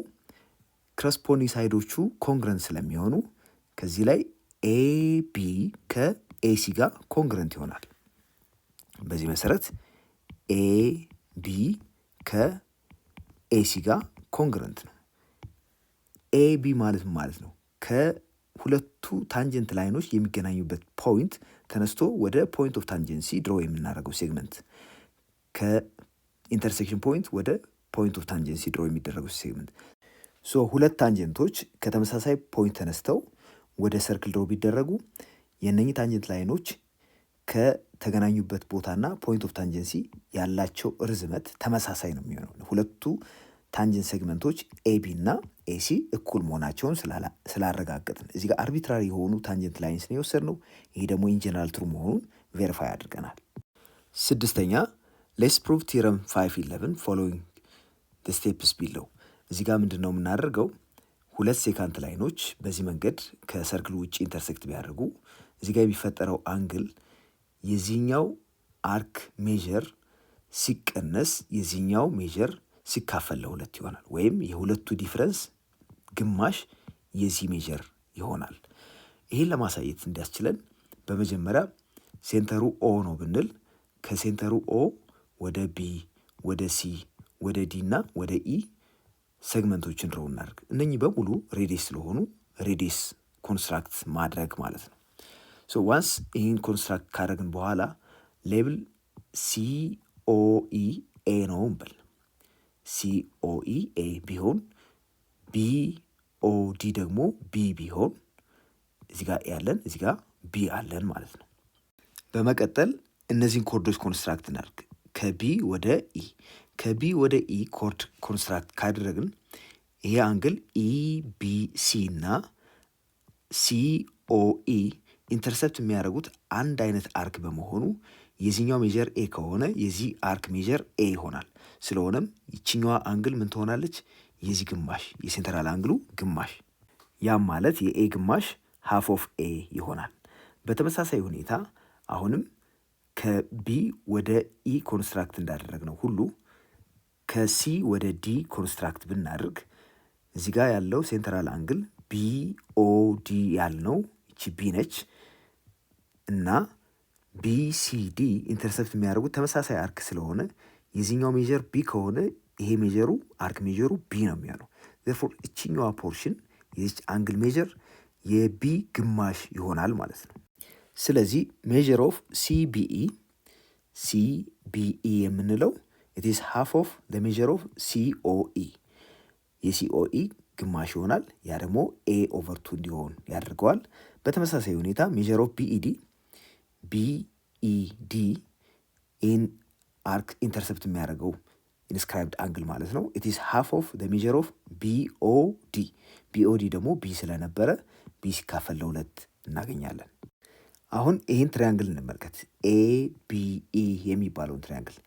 ኮረስፖንዲንግ ሳይዶቹ ኮንግረንት ስለሚሆኑ ከዚህ ላይ ኤቢ ከኤሲ ጋር ኮንግረንት ይሆናል። በዚህ መሰረት ኤቢ ከኤሲ ጋር ኮንግረንት ነው። ኤቢ ማለት ነው ከሁለቱ ታንጀንት ላይኖች የሚገናኙበት ፖይንት ተነስቶ ወደ ፖይንት ኦፍ ታንጀንሲ ድሮ የምናደርገው ሴግመንት ከኢንተርሴክሽን ፖይንት ወደ ፖይንት ኦፍ ታንጀንሲ ድሮ የሚደረገው ሴግመንት። ሶ ሁለት ታንጀንቶች ከተመሳሳይ ፖይንት ተነስተው ወደ ሰርክል ድሮ ቢደረጉ የእነኚህ ታንጀንት ላይኖች ከተገናኙበት ቦታና ፖይንት ኦፍ ታንጀንሲ ያላቸው ርዝመት ተመሳሳይ ነው የሚሆነው። ሁለቱ ታንጀንት ሴግመንቶች ኤቢ እና ኤሲ እኩል መሆናቸውን ስላረጋገጥን እዚህ ጋር አርቢትራሪ የሆኑ ታንጀንት ላይንስ ነው የወሰድነው። ይሄ ደግሞ ኢንጀነራል ትሩ መሆኑን ቬሪፋይ አድርገናል። ስድስተኛ ሌትስ ፕሩቭ ቲረም 511 ፎሎዊንግ ዘ ስቴፕስ ቢለው። እዚህ ጋር ምንድን ነው የምናደርገው? ሁለት ሴካንት ላይኖች በዚህ መንገድ ከሰርክል ውጭ ኢንተርሴክት ቢያደርጉ እዚህ ጋር የሚፈጠረው አንግል የዚህኛው አርክ ሜዥር ሲቀነስ የዚህኛው ሜዥር ሲካፈል ለሁለት ይሆናል። ወይም የሁለቱ ዲፍረንስ ግማሽ የዚህ ሜዥር ይሆናል። ይህን ለማሳየት እንዲያስችለን በመጀመሪያ ሴንተሩ ኦ ነው ብንል ከሴንተሩ ኦ ወደ ቢ፣ ወደ ሲ፣ ወደ ዲ እና ወደ ኢ ሴግመንቶችን ድሮ እናደርግ። እነኚህ በሙሉ ሬዲየስ ስለሆኑ ሬዲየስ ኮንስትራክት ማድረግ ማለት ነው። ሶ ዋንስ ይህን ኮንስትራክት ካደረግን በኋላ ሌብል ሲኦኢ ኤ ነው እንበል። ሲኦኢ ኤ ቢሆን ቢኦዲ ደግሞ ቢ ቢሆን እዚህ ጋር ኤ አለን፣ እዚህ ጋር ቢ አለን ማለት ነው። በመቀጠል እነዚህን ኮርዶች ኮንስትራክት እናድርግ። ከቢ ወደ ኢ ከቢ ወደ ኢ ኮርድ ኮንስትራክት ካደረግን ይሄ አንግል ኢቢሲ እና ሲኦኢ ኢንተርሰፕት የሚያደርጉት አንድ አይነት አርክ በመሆኑ የዚህኛው ሜጀር ኤ ከሆነ የዚህ አርክ ሜጀር ኤ ይሆናል። ስለሆነም ይችኛዋ አንግል ምን ትሆናለች? የዚህ ግማሽ፣ የሴንትራል አንግሉ ግማሽ። ያም ማለት የኤ ግማሽ ሃፍ ኦፍ ኤ ይሆናል። በተመሳሳይ ሁኔታ አሁንም ከቢ ወደ ኢ ኮንስትራክት እንዳደረግነው ሁሉ ከሲ ወደ ዲ ኮንስትራክት ብናደርግ እዚህ ጋር ያለው ሴንትራል አንግል ቢኦዲ ያልነው እቺ ቢ ነች እና ቢሲዲ ኢንተርሰፕት የሚያደርጉት ተመሳሳይ አርክ ስለሆነ የዚህኛው ሜጀር ቢ ከሆነ ይሄ ሜጀሩ አርክ ሜጀሩ ቢ ነው የሚሆነው። ዘርፎር እችኛዋ ፖርሽን የዚች አንግል ሜጀር የቢ ግማሽ ይሆናል ማለት ነው። ስለዚህ ሜጀር ኦፍ ሲቢኢ ሲቢኢ የምንለው it is half of the measure of COE የሲኦኢ ግማሽ ይሆናል። ያ ደግሞ A/2 እንዲሆን ያደርገዋል። በተመሳሳይ ሁኔታ ሜጀር ኦፍ ቢኢዲ ኢን አርክ ኢንተርሰፕት የሚያደርገው ኢንስክራይብድ አንግል ማለት ነው። it is half of the measure of BOD ደግሞ ቢ ስለነበረ ቢ ሲካፈል ለሁለት እናገኛለን። አሁን ይህን ትሪያንግል እንመልከት። ኤቢኢ የሚባለውን ትሪያንግል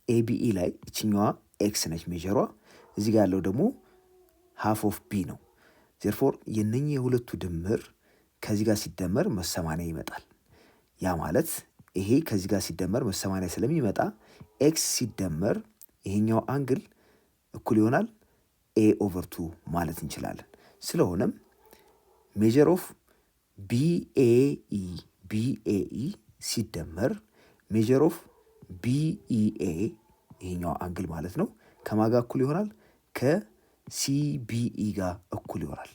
ኤቢኢ ላይ እችኛዋ ኤክስ ነች ሜጀሯ፣ እዚህ ጋር ያለው ደግሞ ሃፍ ኦፍ ቢ ነው። ዜርፎር የነኚህ የሁለቱ ድምር ከዚህ ጋር ሲደመር 180 ይመጣል። ያ ማለት ይሄ ከዚህ ጋር ሲደመር 180 ስለሚመጣ ኤክስ ሲደመር ይሄኛው አንግል እኩል ይሆናል A/2 ማለት እንችላለን። ስለሆነም ሜጀር ኦፍ ቢኤኢ ሲደመር ሜጀር ኦፍ ቢኢኤ ይሄኛው አንግል ማለት ነው ከማጋ እኩል ይሆናል ከሲቢኢ ጋር እኩል ይሆናል።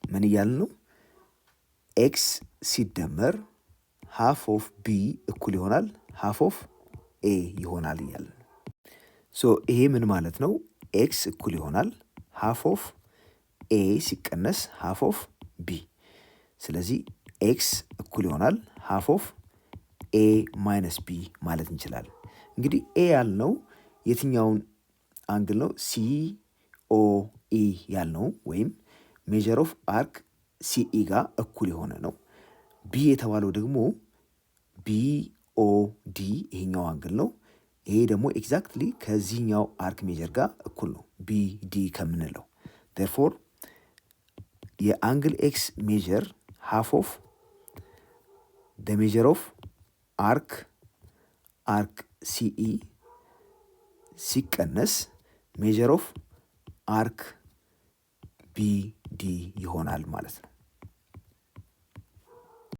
ምን እያልን ነው? ኤክስ ሲደመር ሃፍ ኦፍ ቢ እኩል ይሆናል ሃፍ ኦፍ ኤ ይሆናል እያልን ነው። ሶ ይሄ ምን ማለት ነው? ኤክስ እኩል ይሆናል ሃፍ ኦፍ ኤ ሲቀነስ ሃፍ ኦፍ ቢ። ስለዚህ ኤክስ እኩል ይሆናል ሃፍ ኦፍ ኤ ማይነስ ቢ ማለት እንችላለን። እንግዲህ ኤ ያልነው የትኛውን አንግል ነው? ሲኦኢ ያልነው ወይም ሜጀር ኦፍ አርክ ሲኢ ጋር እኩል የሆነ ነው። ቢ የተባለው ደግሞ ቢኦዲ ይሄኛው አንግል ነው። ይሄ ደግሞ ኤግዛክትሊ ከዚህኛው አርክ ሜጀር ጋር እኩል ነው ቢዲ ከምንለው። ዴርፎር የአንግል ኤክስ ሜጀር ሃፍ ኦፍ ደ ሜጀር ኦፍ አርክ ሲኢ ሲቀነስ ሜጀር ኦፍ አርክ ቢዲ ይሆናል ማለት ነው።